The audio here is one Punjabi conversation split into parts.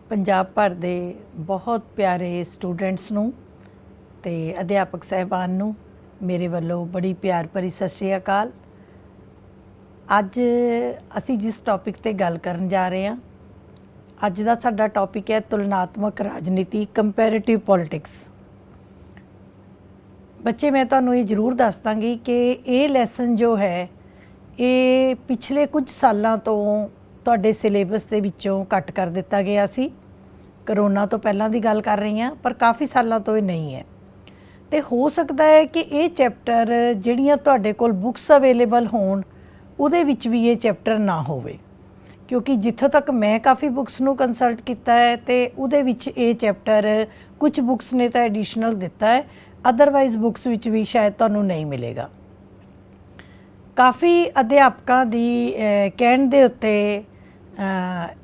ਪੰਜਾਬ ਭਰ ਦੇ ਬਹੁਤ ਪਿਆਰੇ ਸਟੂਡੈਂਟਸ ਨੂੰ ਤੇ ਅਧਿਆਪਕ ਸਾਹਿਬਾਨ ਨੂੰ ਮੇਰੇ ਵੱਲੋਂ ਬੜੀ ਪਿਆਰ ਭਰੀ ਸਤਿ ਸ਼੍ਰੀ ਅਕਾਲ। ਅੱਜ ਅਸੀਂ ਜਿਸ ਟੌਪਿਕ ਤੇ ਗੱਲ ਕਰਨ ਜਾ ਰਹੇ ਹਾਂ, ਅੱਜ ਦਾ ਸਾਡਾ ਟੌਪਿਕ ਹੈ ਤੁਲਨਾਤਮਕ ਰਾਜਨੀਤੀ, ਕੰਪੈਰੀਟਿਵ ਪੋਲਿਟਿਕਸ। ਬੱਚੇ, ਮੈਂ ਤੁਹਾਨੂੰ ਇਹ ਜ਼ਰੂਰ ਦੱਸ ਦਾਂਗੀ ਕਿ ਇਹ ਲੈਸਨ ਜੋ ਹੈ ਇਹ ਪਿਛਲੇ ਕੁਝ ਸਾਲਾਂ ਤੋਂ ਤੁਹਾਡੇ ਸਿਲੇਬਸ ਦੇ ਵਿੱਚੋਂ ਕੱਟ ਕਰ ਦਿੱਤਾ ਗਿਆ ਸੀ। ਕਰੋਨਾ ਤੋਂ ਪਹਿਲਾਂ ਦੀ ਗੱਲ ਕਰ ਰਹੀ ਹਾਂ, ਪਰ ਕਾਫੀ ਸਾਲਾਂ ਤੋਂ ਇਹ ਨਹੀਂ ਹੈ। ਤੇ ਹੋ ਸਕਦਾ ਹੈ ਕਿ ਇਹ ਚੈਪਟਰ ਜਿਹੜੀਆਂ ਤੁਹਾਡੇ ਕੋਲ ਬੁੱਕਸ ਅਵੇਲੇਬਲ ਹੋਣ ਉਹਦੇ ਵਿੱਚ ਵੀ ਇਹ ਚੈਪਟਰ ਨਾ ਹੋਵੇ, ਕਿਉਂਕਿ ਜਿੱਥੋਂ ਤੱਕ ਮੈਂ ਕਾਫੀ ਬੁੱਕਸ ਨੂੰ ਕੰਸਲਟ ਕੀਤਾ ਹੈ ਤੇ ਉਹਦੇ ਵਿੱਚ ਇਹ ਚੈਪਟਰ ਕੁਝ ਬੁੱਕਸ ਨੇ ਤਾਂ ਐਡੀਸ਼ਨਲ ਦਿੱਤਾ ਹੈ, ਅਦਰਵਾਈਜ਼ ਬੁੱਕਸ ਵਿੱਚ ਵੀ ਸ਼ਾਇਦ ਤੁਹਾਨੂੰ ਨਹੀਂ ਮਿਲੇਗਾ। ਕਾਫੀ ਅਧਿਆਪਕਾਂ ਦੀ ਕਹਿਣ ਦੇ ਉੱਤੇ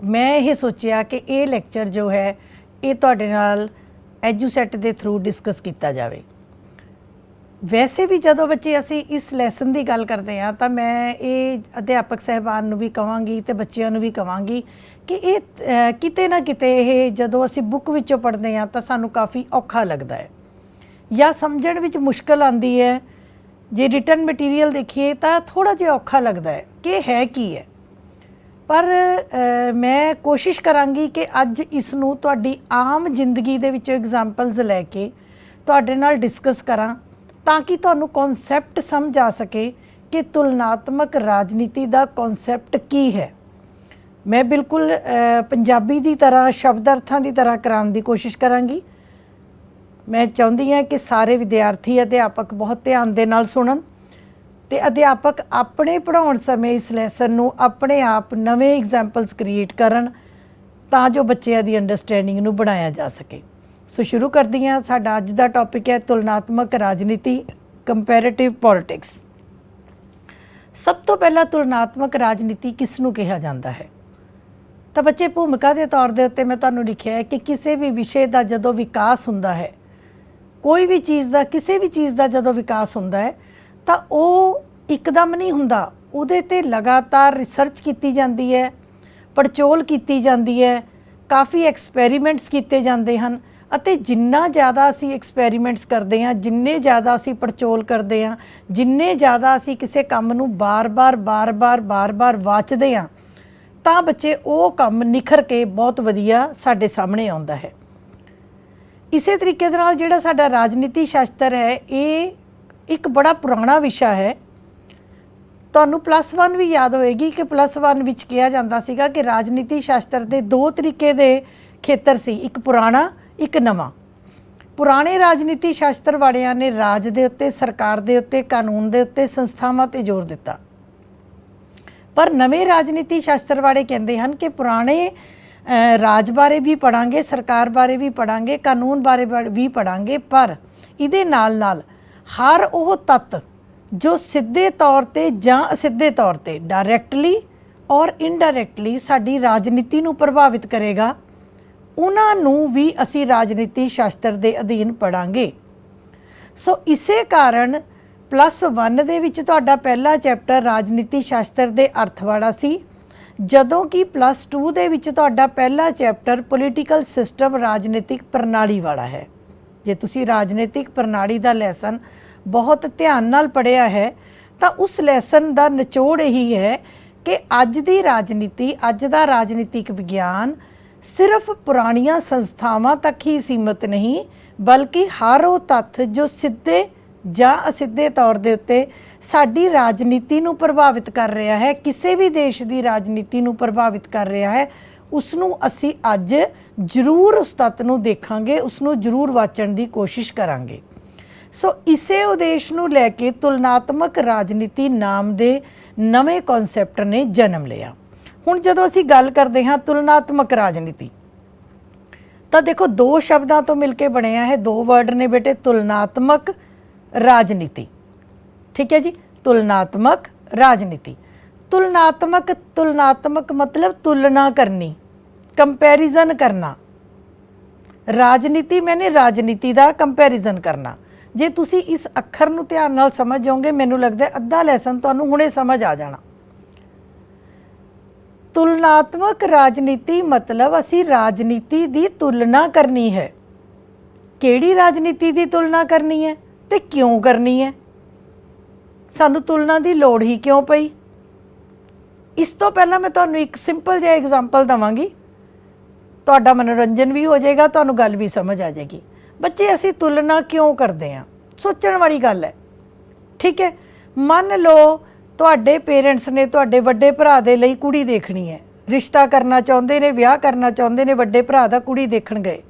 ਮੈਂ ਇਹ ਸੋਚਿਆ ਕਿ ਇਹ ਲੈਕਚਰ ਜੋ ਹੈ ਇਹ ਤੁਹਾਡੇ ਨਾਲ ਐਜੂਸੈਟ ਦੇ ਥਰੂ ਡਿਸਕਸ ਕੀਤਾ ਜਾਵੇ। ਵੈਸੇ ਵੀ ਜਦੋਂ ਬੱਚੇ ਅਸੀਂ ਇਸ ਲੈਸਨ ਦੀ ਗੱਲ ਕਰਦੇ ਹਾਂ ਤਾਂ ਮੈਂ ਇਹ ਅਧਿਆਪਕ ਸਾਹਿਬਾਨ ਨੂੰ ਵੀ ਕਹਾਂਗੀ ਤੇ ਬੱਚਿਆਂ ਨੂੰ ਵੀ ਕਹਾਂਗੀ ਕਿ ਇਹ ਕਿਤੇ ਨਾ ਕਿਤੇ ਇਹ ਜਦੋਂ ਅਸੀਂ ਬੁੱਕ ਵਿੱਚੋਂ ਪੜ੍ਹਦੇ ਹਾਂ ਤਾਂ ਸਾਨੂੰ ਕਾਫੀ ਔਖਾ ਲੱਗਦਾ ਹੈ ਜਾਂ ਸਮਝਣ ਵਿੱਚ ਮੁਸ਼ਕਲ ਆਉਂਦੀ ਹੈ। ਜੇ ਰਿਟਨ ਮਟੀਰੀਅਲ ਦੇਖੀਏ ਤਾਂ ਥੋੜ੍ਹਾ ਜਿਹਾ ਔਖਾ ਲੱਗਦਾ ਹੈ ਕਿ ਹੈ ਕੀ ਹੈ, ਪਰ ਮੈਂ ਕੋਸ਼ਿਸ਼ ਕਰਾਂਗੀ ਕਿ ਅੱਜ ਇਸ ਨੂੰ ਤੁਹਾਡੀ ਆਮ ਜ਼ਿੰਦਗੀ ਦੇ ਵਿੱਚੋਂ ਐਗਜ਼ਾਮਪਲਸ ਲੈ ਕੇ ਤੁਹਾਡੇ ਨਾਲ ਡਿਸਕਸ ਕਰਾਂ ਤਾਂ ਕਿ ਤੁਹਾਨੂੰ ਕਨਸੈਪਟ ਸਮਝ ਆ ਸਕੇ ਕਿ ਤੁਲਨਾਤਮਕ ਰਾਜਨੀਤੀ ਦਾ ਕਨਸੈਪਟ ਕੀ ਹੈ। ਮੈਂ ਬਿਲਕੁਲ ਪੰਜਾਬੀ ਦੀ ਤਰ੍ਹਾਂ ਸ਼ਬਦ ਅਰਥਾਂ ਦੀ ਤਰ੍ਹਾਂ ਕਰਾਉਣ ਦੀ ਕੋਸ਼ਿਸ਼ ਕਰਾਂਗੀ। ਮੈਂ ਚਾਹੁੰਦੀ ਹਾਂ ਕਿ ਸਾਰੇ ਵਿਦਿਆਰਥੀ ਅਧਿਆਪਕ ਬਹੁਤ ਧਿਆਨ ਦੇ ਨਾਲ ਸੁਣਨ ਤੇ ਅਧਿਆਪਕ ਆਪਣੇ ਪੜ੍ਹਾਉਣ ਸਮੇਂ ਇਸ ਲੈਸਨ ਨੂੰ ਆਪਣੇ ਆਪ ਨਵੇਂ ਐਗਜ਼ਾਮਪਲਸ ਕ੍ਰੀਏਟ ਕਰਨ ਤਾਂ ਜੋ ਬੱਚਿਆਂ ਦੀ ਅੰਡਰਸਟੈਂਡਿੰਗ ਨੂੰ ਬਣਾਇਆ ਜਾ ਸਕੇ। ਸੋ ਸ਼ੁਰੂ ਕਰਦੀ ਹਾਂ। ਸਾਡਾ ਅੱਜ ਦਾ ਟੌਪਿਕ ਹੈ ਤੁਲਨਾਤਮਕ ਰਾਜਨੀਤੀ, ਕੰਪੈਰੀਟਿਵ ਪੋਲਿਟਿਕਸ। ਸਭ ਤੋਂ ਪਹਿਲਾਂ ਤੁਲਨਾਤਮਕ ਰਾਜਨੀਤੀ ਕਿਸ ਨੂੰ ਕਿਹਾ ਜਾਂਦਾ ਹੈ? ਤਾਂ ਬੱਚੇ, ਭੂਮਿਕਾ ਦੇ ਤੌਰ ਦੇ ਉੱਤੇ ਮੈਂ ਤੁਹਾਨੂੰ ਲਿਖਿਆ ਹੈ ਕਿ ਕਿਸੇ ਵੀ ਵਿਸ਼ੇ ਦਾ ਜਦੋਂ ਵਿਕਾਸ ਹੁੰਦਾ ਹੈ, ਕੋਈ ਵੀ ਚੀਜ਼ ਦਾ, ਕਿਸੇ ਵੀ ਚੀਜ਼ ਦਾ ਜਦੋਂ ਵਿਕਾਸ ਹੁੰਦਾ ਹੈ ਤਾਂ ਉਹ ਇੱਕਦਮ ਨਹੀਂ ਹੁੰਦਾ। ਉਹਦੇ 'ਤੇ ਲਗਾਤਾਰ ਰਿਸਰਚ ਕੀਤੀ ਜਾਂਦੀ ਹੈ, ਪੜਚੋਲ ਕੀਤੀ ਜਾਂਦੀ ਹੈ, ਕਾਫੀ ਐਕਸਪੈਰੀਮੈਂਟਸ ਕੀਤੇ ਜਾਂਦੇ ਹਨ ਅਤੇ ਜਿੰਨਾ ਜ਼ਿਆਦਾ ਅਸੀਂ ਐਕਸਪੈਰੀਮੈਂਟਸ ਕਰਦੇ ਹਾਂ, ਜਿੰਨੇ ਜ਼ਿਆਦਾ ਅਸੀਂ ਪੜਚੋਲ ਕਰਦੇ ਹਾਂ, ਜਿੰਨੇ ਜ਼ਿਆਦਾ ਅਸੀਂ ਕਿਸੇ ਕੰਮ ਨੂੰ ਬਾਰ-ਬਾਰ ਵਾਚਦੇ ਹਾਂ ਤਾਂ ਬੱਚੇ ਉਹ ਕੰਮ ਨਿਖਰ ਕੇ ਬਹੁਤ ਵਧੀਆ ਸਾਡੇ ਸਾਹਮਣੇ ਆਉਂਦਾ ਹੈ। ਇਸੇ ਤਰੀਕੇ ਦੇ ਨਾਲ ਜਿਹੜਾ ਸਾਡਾ ਰਾਜਨੀਤੀ ਸ਼ਾਸਤਰ ਹੈ ਇਹ ਇੱਕ ਬੜਾ ਪੁਰਾਣਾ ਵਿਸ਼ਾ ਹੈ। ਤੁਹਾਨੂੰ +1 ਵੀ ਯਾਦ ਹੋਏਗੀ ਕਿ +1 ਵਿੱਚ ਕਿਹਾ ਜਾਂਦਾ ਸੀਗਾ ਕਿ ਰਾਜਨੀਤੀ ਸ਼ਾਸਤਰ ਦੇ 2 ਤਰੀਕੇ ਦੇ ਖੇਤਰ ਸੀ, ਇੱਕ ਪੁਰਾਣਾ, ਇੱਕ ਨਵਾਂ। ਪੁਰਾਣੇ ਰਾਜਨੀਤੀ ਸ਼ਾਸਤਰ ਵਾਲਿਆਂ ਨੇ ਰਾਜ ਦੇ ਉੱਤੇ, ਸਰਕਾਰ ਦੇ ਉੱਤੇ, ਕਾਨੂੰਨ ਦੇ ਉੱਤੇ, ਸੰਸਥਾਵਾਂ 'ਤੇ ਜ਼ੋਰ ਦਿੱਤਾ, ਪਰ ਨਵੇਂ ਰਾਜਨੀਤੀ ਸ਼ਾਸਤਰ ਵਾਲੇ ਕਹਿੰਦੇ ਹਨ ਕਿ ਪੁਰਾਣੇ ਰਾਜ ਬਾਰੇ ਵੀ ਪੜ੍ਹਾਂਗੇ, ਸਰਕਾਰ ਬਾਰੇ ਵੀ ਪੜ੍ਹਾਂਗੇ, ਕਾਨੂੰਨ ਬਾਰੇ ਵੀ ਪੜ੍ਹਾਂਗੇ, ਪਰ ਇਹਦੇ ਨਾਲ ਨਾਲ ਹਰ ਉਹ ਤੱਤ ਜੋ ਸਿੱਧੇ ਤੌਰ 'ਤੇ ਜਾਂ ਅਸਿੱਧੇ ਤੌਰ 'ਤੇ, ਡਾਇਰੈਕਟਲੀ ਔਰ ਇਨਡਾਇਰੈਕਟਲੀ ਸਾਡੀ ਰਾਜਨੀਤੀ ਨੂੰ ਪ੍ਰਭਾਵਿਤ ਕਰੇਗਾ, ਉਹਨਾਂ ਨੂੰ ਵੀ ਅਸੀਂ ਰਾਜਨੀਤੀ ਸ਼ਾਸਤਰ ਦੇ ਅਧੀਨ ਪੜ੍ਹਾਂਗੇ। ਸੋ ਇਸੇ ਕਾਰਨ +1 ਦੇ ਵਿੱਚ ਤੁਹਾਡਾ ਪਹਿਲਾ ਚੈਪਟਰ ਰਾਜਨੀਤੀ ਸ਼ਾਸਤਰ ਦੇ ਅਰਥ ਵਾਲਾ ਸੀ, ਜਦੋਂ ਕਿ +2 ਦੇ ਵਿੱਚ ਤੁਹਾਡਾ ਪਹਿਲਾ ਚੈਪਟਰ ਪੋਲੀਟੀਕਲ ਸਿਸਟਮ, ਰਾਜਨੀਤਿਕ ਪ੍ਰਣਾਲੀ ਵਾਲਾ ਹੈ। ਜੇ ਤੁਸੀਂ ਰਾਜਨੀਤਿਕ ਪ੍ਰਣਾਲੀ ਦਾ ਲੈਸਨ ਬਹੁਤ ਧਿਆਨ ਨਾਲ ਪੜ੍ਹਿਆ ਹੈ ਤਾਂ ਉਸ ਲੈਸਨ ਦਾ ਨਿਚੋੜ ਇਹੀ ਹੈ ਕਿ ਅੱਜ ਦੀ ਰਾਜਨੀਤੀ, ਅੱਜ ਦਾ ਰਾਜਨੀਤਿਕ ਵਿਗਿਆਨ ਸਿਰਫ ਪੁਰਾਣੀਆਂ ਸੰਸਥਾਵਾਂ ਤੱਕ ਹੀ ਸੀਮਿਤ ਨਹੀਂ, ਬਲਕਿ ਹਰ ਉਹ ਤੱਥ ਜੋ ਸਿੱਧੇ ਜਾਂ ਅਸਿੱਧੇ ਤੌਰ ਦੇ ਉੱਤੇ ਸਾਡੀ ਰਾਜਨੀਤੀ ਨੂੰ ਪ੍ਰਭਾਵਿਤ ਕਰ ਰਿਹਾ ਹੈ, ਕਿਸੇ ਵੀ ਦੇਸ਼ ਦੀ ਰਾਜਨੀਤੀ ਨੂੰ ਪ੍ਰਭਾਵਿਤ ਕਰ ਰਿਹਾ ਹੈ, ਉਸ ਨੂੰ ਅਸੀਂ ਅੱਜ ਜ਼ਰੂਰ ਉਸ ਤੱਤ ਨੂੰ ਦੇਖਾਂਗੇ, ਉਸ ਨੂੰ ਜ਼ਰੂਰ ਵਾਚਣ ਦੀ ਕੋਸ਼ਿਸ਼ ਕਰਾਂਗੇ। ਸੋ ਇਸੇ ਉਦੇਸ਼ ਨੂੰ ਲੈ ਕੇ ਤੁਲਨਾਤਮਕ ਰਾਜਨੀਤੀ ਨਾਮ ਦੇ ਨਵੇਂ ਕਨਸੈਪਟ ਨੇ ਜਨਮ ਲਿਆ। ਹੁਣ ਜਦੋਂ ਅਸੀਂ ਗੱਲ ਕਰਦੇ ਹਾਂ ਤੁਲਨਾਤਮਕ ਰਾਜਨੀਤੀ ਤਾਂ ਦੇਖੋ 2 ਸ਼ਬਦਾਂ ਤੋਂ ਮਿਲ ਕੇ ਬਣਿਆ ਹੈ, 2 ਵਰਡ ਨੇ ਬੇਟੇ, ਤੁਲਨਾਤਮਕ ਰਾਜਨੀਤੀ। ਠੀਕ ਹੈ ਜੀ, ਤੁਲਨਾਤਮਕ ਰਾਜਨੀਤੀ। ਤੁਲਨਾਤਮਕ ਮਤਲਬ ਤੁਲਨਾ ਕਰਨੀ, ਕੰਪੈਰੀਜ਼ਨ ਕਰਨਾ। ਰਾਜਨੀਤੀ ਮੈਨੇ ਰਾਜਨੀਤੀ ਦਾ ਕੰਪੈਰੀਜ਼ਨ ਕਰਨਾ। ਜੇ ਤੁਸੀਂ ਇਸ ਅੱਖਰ ਨੂੰ ਧਿਆਨ ਨਾਲ ਸਮਝ ਜਾਓਗੇ, ਮੈਨੂੰ ਲੱਗਦਾ ਅੱਧਾ ਲੈਸਨ ਤੁਹਾਨੂੰ ਹੁਣੇ ਸਮਝ ਆ ਜਾਣਾ। तुलनात्मक राजनीति मतलब असी राजनीति की तुलना करनी है। किहड़ी राजनीति की तुलना करनी है ते क्यों करनी है, सानू तुलना की लोड़ ही क्यों पई। इस तो पहला मैं तुहानू एक सिंपल जिहा एग्जाम्पल देवांगी, तुहाडा मनोरंजन भी हो जाएगा, तुहानू गल भी समझ आ जाएगी। बच्चे असी तुलना क्यों करते हैं, सोचण वाली गल है। ठीक है, मन लो तुहाडे पेरेंट्स ने तुहाडे वड्डे भरा दे लई कुड़ी देखनी है, रिश्ता करना चाहुंदे ने, विआह करना चाहुंदे ने, वड्डे भरा दा कुड़ी देखण गए।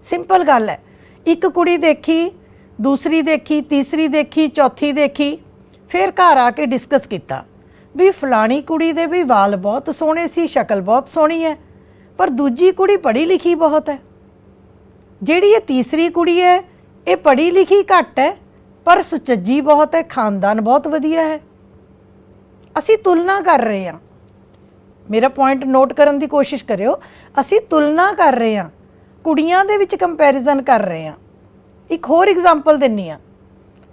सिंपल गल है, एक कुड़ी देखी, दूसरी देखी, तीसरी देखी, चौथी देखी, फिर घर आके डिस्कस किया भी फलानी कुड़ी दे भी वाल बहुत सोहणे सी, शक्ल बहुत सोहनी है, पर दूजी कुड़ी पढ़ी लिखी बहुत है। जिहड़ी ये तीसरी कुड़ी है ये पढ़ी लिखी घट है पर सुचज्जी बहुत है, खानदान बहुत वधिया है। असी तुलना कर रहे हैं, मेरा पॉइंट नोट करन दी कोशिश करियो, असी तुलना कर रहे हैं, कुड़ियां दे विच कंपैरिजन कर रहे हैं। एक होर एग्जाम्पल दिन्नी आ,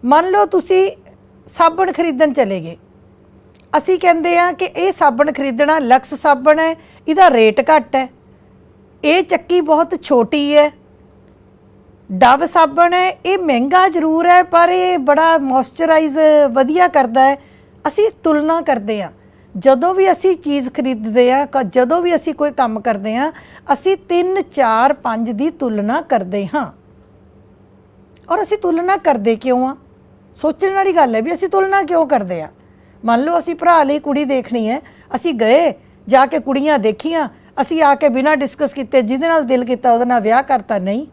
मान लो तुसी साबण खरीदण चले गए, असी कहंदे आ कि ये साबण खरीदना, लक्स साबण है, इहदा रेट घट है, ये चक्की बहुत छोटी है, डव साबण है, ये महंगा जरूर है पर ये बड़ा मॉइस्चराइज वधिया करता है। असी तुलना करते हैं जदों भी असी चीज़ खरीदते हैं, जदों भी असी कोई काम करते हैं, असी 3 4 5 की तुलना करते हाँ। और असी तुलना करते क्यों आ, सोचने वाली गल है भी असी तुलना क्यों करते हैं। मान लो असी भरा लई कुड़ी देखनी है, असी गए जाके कुड़ियां देखियां, असी आके बिना डिस्कस किते जिहदे नाल दिल किता उहदे नाल विआह करता, नहीं,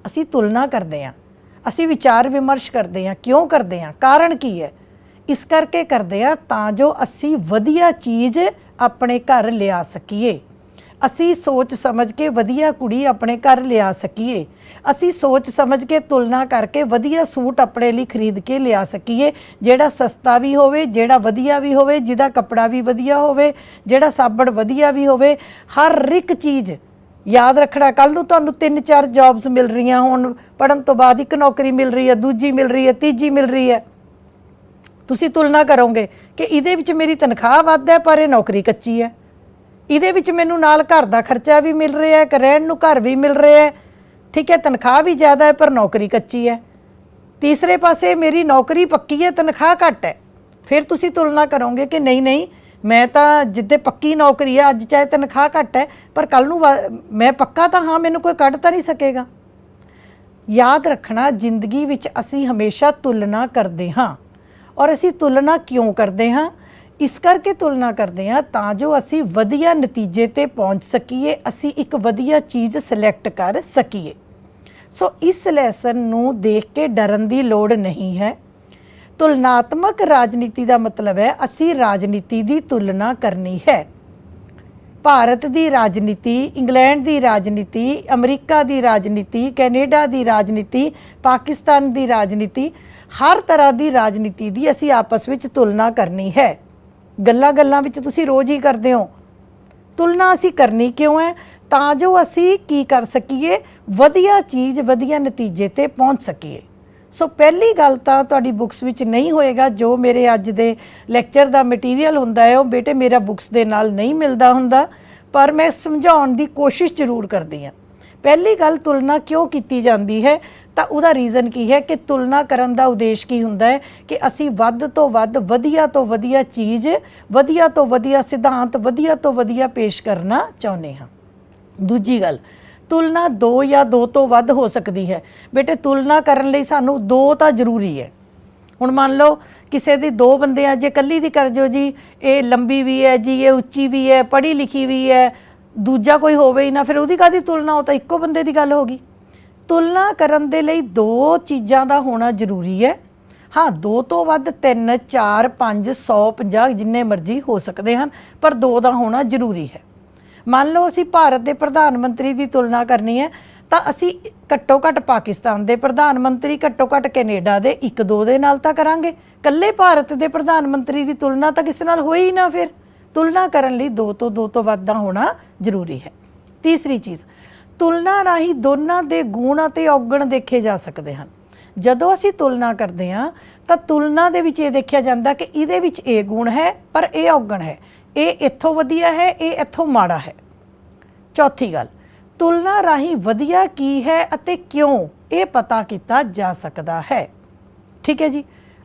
असी तुलना करते हैं, असी विचार विमर्श करते हैं। क्यों करते हैं, कारण की है, इस करके करते हैं तां जो असी वधिया चीज़ अपने घर लिया सकीए, असी सोच समझ के वधिया कुड़ी अपने घर लिया सकीए, असी सोच समझ के तुलना करके वधिया सूट अपने लिए खरीद के लिया सकीए, जेड़ा सस्ता भी होवे, जेड़ा वधिया भी होवे, जिहदा कपड़ा भी वधिया होवे, जेड़ा साबण वधिया भी होवे। हर एक चीज़ याद रखना, कल नूं तुहानूं 3 4 जॉब्स मिल रही, हुण पढ़न तो बाद एक नौकरी मिल रही है, दूजी मिल रही है, तीजी मिल रही है, तुसी तुलना करोगे कि इहदे विच मेरी तनख्वाह वध है पर यह नौकरी कच्ची है, इहदे विच मैनूं नाल घर दा खर्चा भी मिल रहा है, रहण नूं घर भी मिल रहा है, ठीक है, तनख्वाह भी ज़्यादा है पर नौकरी कच्ची है, तीसरे पासे मेरी नौकरी पक्की है, तनख्वाह घट है। फिर तुसी तुलना करोगे कि नहीं नहीं, मैं तो जिद्दे पक्की नौकरी है, अज चाहे तनख्वाह घट है पर कल नूं मैं पक्का तो हाँ, मैनूं कोई कढ़ तो नहीं सकेगा। याद रखना, जिंदगी विच असी हमेशा तुलना करते हाँ, और असी तुलना क्यों करते हाँ, इस करके तुलना करते हैं तां जो असी वधिया नतीजे ते पहुँच सकीए, असी एक वधिया चीज़ सिलैक्ट कर सकीए। सो इस लैसन नूं देख के डरन की लोड़ नहीं है। तुलनात्मक राजनीति का मतलब है असी राजनीति की तुलना करनी है। भारत की राजनीति, इंग्लैंड की राजनीति, अमरीका की राजनीति, कैनेडा की राजनीति, पाकिस्तान की राजनीति, हर तरह की राजनीति की असी आपस में तुलना करनी है। गल्लां गल्लां विच तुसी रोज़ ही करते हो। तुलना असी करनी क्यों है, तां जो असी की कर सकीए, वधिया चीज़ वधिया नतीजे ते पहुँच सकीए। सो पहली गल तां तुहाडी बुक्स विच नहीं होएगा, जो मेरे अज दे लैक्चर दा मटीरियल हुंदा है वो बेटे मेरा बुक्स दे नाल नहीं मिलदा हुंदा, पर मैं समझाउण दी कोशिश जरूर करदी हां। पहली गल, तुलना क्यों कीती जांदी है, ਤਾਂ ਉਹਦਾ ਰੀਜ਼ਨ ਕੀ ਹੈ ਕਿ ਤੁਲਨਾ ਕਰਨ ਦਾ ਉਦੇਸ਼ ਕੀ ਹੁੰਦਾ ਹੈ ਕਿ ਅਸੀਂ ਵੱਧ ਤੋਂ ਵੱਧ ਵਧੀਆ ਤੋਂ ਵਧੀਆ ਚੀਜ਼, ਵਧੀਆ ਤੋਂ ਵਧੀਆ ਸਿਧਾਂਤ, ਵਧੀਆ ਤੋਂ ਵਧੀਆ ਪੇਸ਼ ਕਰਨਾ ਚਾਹੁੰਦੇ ਹਾਂ। ਦੂਜੀ ਗੱਲ, ਤੁਲਨਾ 2 ਜਾਂ 2 ਤੋਂ ਵੱਧ ਹੋ ਸਕਦੀ ਹੈ। ਬੇਟੇ ਤੁਲਨਾ ਕਰਨ ਲਈ ਸਾਨੂੰ 2 ਤਾਂ ਜ਼ਰੂਰੀ ਹੈ। ਹੁਣ ਮੰਨ ਲਓ ਕਿਸੇ ਦੀ 2 ਬੰਦੇ ਆ, ਜੇ ਇਕੱਲੀ ਦੀ ਕਰ ਜੋ ਜੀ ਇਹ ਲੰਬੀ ਵੀ ਹੈ ਜੀ, ਇਹ ਉੱਚੀ ਵੀ ਹੈ, ਪੜ੍ਹੀ ਲਿਖੀ ਵੀ ਹੈ, ਦੂਜਾ ਕੋਈ ਹੋਵੇ ਹੀ ਨਾ, ਫਿਰ ਉਹਦੀ ਕਾਹਦੀ ਤੁਲਨਾ, ਉਹ ਤਾਂ ਇੱਕੋ ਬੰਦੇ ਦੀ ਗੱਲ ਹੋ ਗਈ। तुलना करन दे लई 2 चीज़ां दा होना जरूरी है। हाँ, 2 तो वध 3 4 5 100 50 जिन्ने मर्जी हो सकते हैं, पर 2 दा होना जरूरी है। मान लो असी भारत के प्रधानमंत्री की तुलना करनी है तो असी घट्टो घट्ट पाकिस्तान के प्रधानमंत्री, घट्टो घट्ट कैनेडा के 1 2 दे नाल तां करांगे। कल्ले भारत के प्रधानमंत्री की तुलना तो किसी नाल होई ही ना। फिर तुलना करन लई 2 तो वध दा होना जरूरी है। तीसरी चीज़, तुलना राही दोनों के गुण ਅਤੇ ਔਗਣ देखे जा सकते हैं। ਜਦੋਂ ਅਸੀਂ तुलना करते हैं तो तुलना ਦੇ ਵਿੱਚ ਇਹ ਦੇਖਿਆ ਜਾਂਦਾ ਕਿ ਇਹਦੇ ਵਿੱਚ ਇਹ ਗੁਣ है पर ਇਹ ਔਗਣ है, ये इत्थों वधिया है, ये इत्थों माड़ा है। चौथी गल, तुलना राही वधिया की है अते क्यों ये पता किया जा सकता है। ठीक है जी।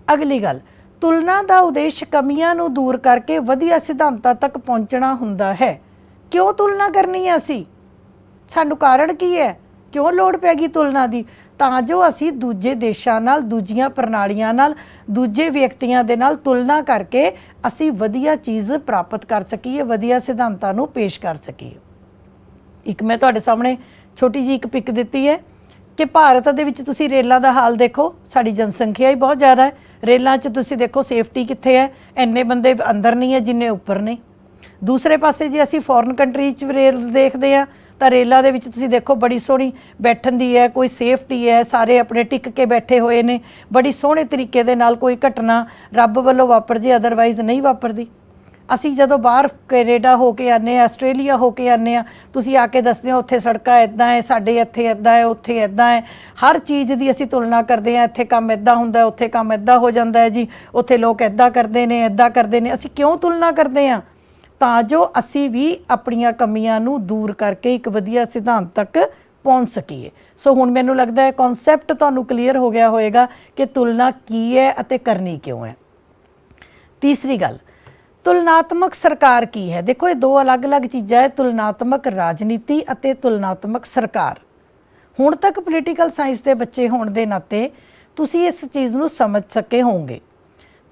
अगली गल, तुलना का उद्देश्य कमियां नूं दूर करके वधिया सिद्धांतां तक पहुंचना हुंदा है। क्यों तुलना करनी है असी, सानू कारण की है, क्यों लोड़ पै गई तुलना की, ਤਾਂ ਜੋ ਅਸੀਂ ਦੂਜੇ ਦੇਸ਼ਾਂ ਨਾਲ, ਦੂਜੀਆਂ ਪ੍ਰਣਾਲੀਆਂ ਨਾਲ, ਦੂਜੇ ਵਿਅਕਤੀਆਂ ਦੇ ਨਾਲ ਤੁਲਨਾ ਕਰਕੇ ਅਸੀਂ ਵਧੀਆ ਚੀਜ਼ ਪ੍ਰਾਪਤ ਕਰ ਸਕੀਏ, ਵਧੀਆ ਸਿਧਾਂਤਾਂ ਨੂੰ ਪੇਸ਼ ਕਰ ਸਕੀਏ। ਇੱਕ ਮੈਂ ਤੁਹਾਡੇ ਸਾਹਮਣੇ ਛੋਟੀ ਜੀ ਇੱਕ ਪਿਕ ਦਿੱਤੀ ਹੈ ਕਿ ਭਾਰਤ ਦੇ ਵਿੱਚ ਤੁਸੀਂ ਰੇਲਾਂ ਦਾ ਹਾਲ ਦੇਖੋ, ਸਾਡੀ ਜਨਸੰਖਿਆ ਹੀ ਬਹੁਤ ਜ਼ਿਆਦਾ ਹੈ। ਰੇਲਾਂ 'ਚ ਤੁਸੀਂ ਦੇਖੋ ਸੇਫਟੀ ਕਿੱਥੇ ਹੈ, ਇੰਨੇ ਬੰਦੇ ਅੰਦਰ ਨਹੀਂ ਹੈ ਜਿੰਨੇ ਉੱਪਰ ਨੇ। ਦੂਸਰੇ ਪਾਸੇ ਜੇ ਅਸੀਂ ਫੋਰਨ ਕੰਟਰੀ 'ਚ ਰੇਲ ਦੇਖਦੇ ਹਾਂ ਤਾਂ ਰੇਲਾਂ ਦੇ ਵਿੱਚ ਤੁਸੀਂ ਦੇਖੋ ਬੜੀ ਸੋਹਣੀ ਬੈਠਣ ਦੀ ਹੈ, ਕੋਈ ਸੇਫਟੀ ਹੈ, ਸਾਰੇ ਆਪਣੇ ਟਿਕ ਕੇ ਬੈਠੇ ਹੋਏ ਨੇ, ਬੜੀ ਸੋਹਣੇ ਤਰੀਕੇ ਦੇ ਨਾਲ, ਕੋਈ ਘਟਨਾ ਰੱਬ ਵੱਲੋਂ ਵਾਪਰ ਜੇ ਅਦਰਵਾਈਜ਼ ਨਹੀਂ ਵਾਪਰਦੀ। ਅਸੀਂ ਜਦੋਂ ਬਾਹਰ ਕੈਨੇਡਾ ਹੋ ਕੇ ਆਉਂਦੇ ਹਾਂ, ਆਸਟ੍ਰੇਲੀਆ ਹੋ ਕੇ ਆਉਂਦੇ ਹਾਂ, ਤੁਸੀਂ ਆ ਕੇ ਦੱਸਦੇ ਹੋ ਉੱਥੇ ਸੜਕਾਂ ਇੱਦਾਂ ਹੈ, ਸਾਡੇ ਇੱਥੇ ਇੱਦਾਂ ਹੈ, ਉੱਥੇ ਇੱਦਾਂ ਹੈ। ਹਰ ਚੀਜ਼ ਦੀ ਅਸੀਂ ਤੁਲਨਾ ਕਰਦੇ ਹਾਂ, ਇੱਥੇ ਕੰਮ ਇੱਦਾਂ ਹੁੰਦਾ, ਉੱਥੇ ਕੰਮ ਇੱਦਾਂ ਹੋ ਜਾਂਦਾ ਹੈ ਜੀ, ਉੱਥੇ ਲੋਕ ਇੱਦਾਂ ਕਰਦੇ ਨੇ, ਇੱਦਾਂ ਕਰਦੇ ਨੇ। ਅਸੀਂ ਕਿਉਂ ਤੁਲਨਾ ਕਰਦੇ ਹਾਂ? ਤਾਂ ਜੋ ਅਸੀਂ ਵੀ ਆਪਣੀਆਂ ਕਮੀਆਂ ਨੂੰ ਦੂਰ ਕਰਕੇ ਇੱਕ ਵਧੀਆ ਸਿਧਾਂਤ ਤੱਕ ਪਹੁੰਚ ਸਕੀਏ। ਸੋ ਹੁਣ ਮੈਨੂੰ ਲੱਗਦਾ ਹੈ ਕਨਸੈਪਟ ਤੁਹਾਨੂੰ ਕਲੀਅਰ ਹੋ ਗਿਆ ਹੋਵੇਗਾ ਕਿ ਤੁਲਨਾ ਕੀ ਹੈ ਅਤੇ ਕਰਨੀ ਕਿਉਂ ਹੈ। ਤੀਸਰੀ ਗੱਲ, ਤੁਲਨਾਤਮਕ ਸਰਕਾਰ ਕੀ ਹੈ। ਦੇਖੋ ਇਹ ਦੋ ਅਲੱਗ-ਅਲੱਗ ਚੀਜ਼ਾਂ ਹੈ, ਤੁਲਨਾਤਮਕ ਰਾਜਨੀਤੀ ਅਤੇ ਤੁਲਨਾਤਮਕ ਸਰਕਾਰ। ਹੁਣ ਤੱਕ ਪੋਲੀਟੀਕਲ ਸਾਇੰਸ ਦੇ ਬੱਚੇ ਹੋਣ ਦੇ ਨਾਤੇ ਤੁਸੀਂ ਇਸ ਚੀਜ਼ ਨੂੰ ਸਮਝ ਸਕੇ ਹੋਵੋਗੇ।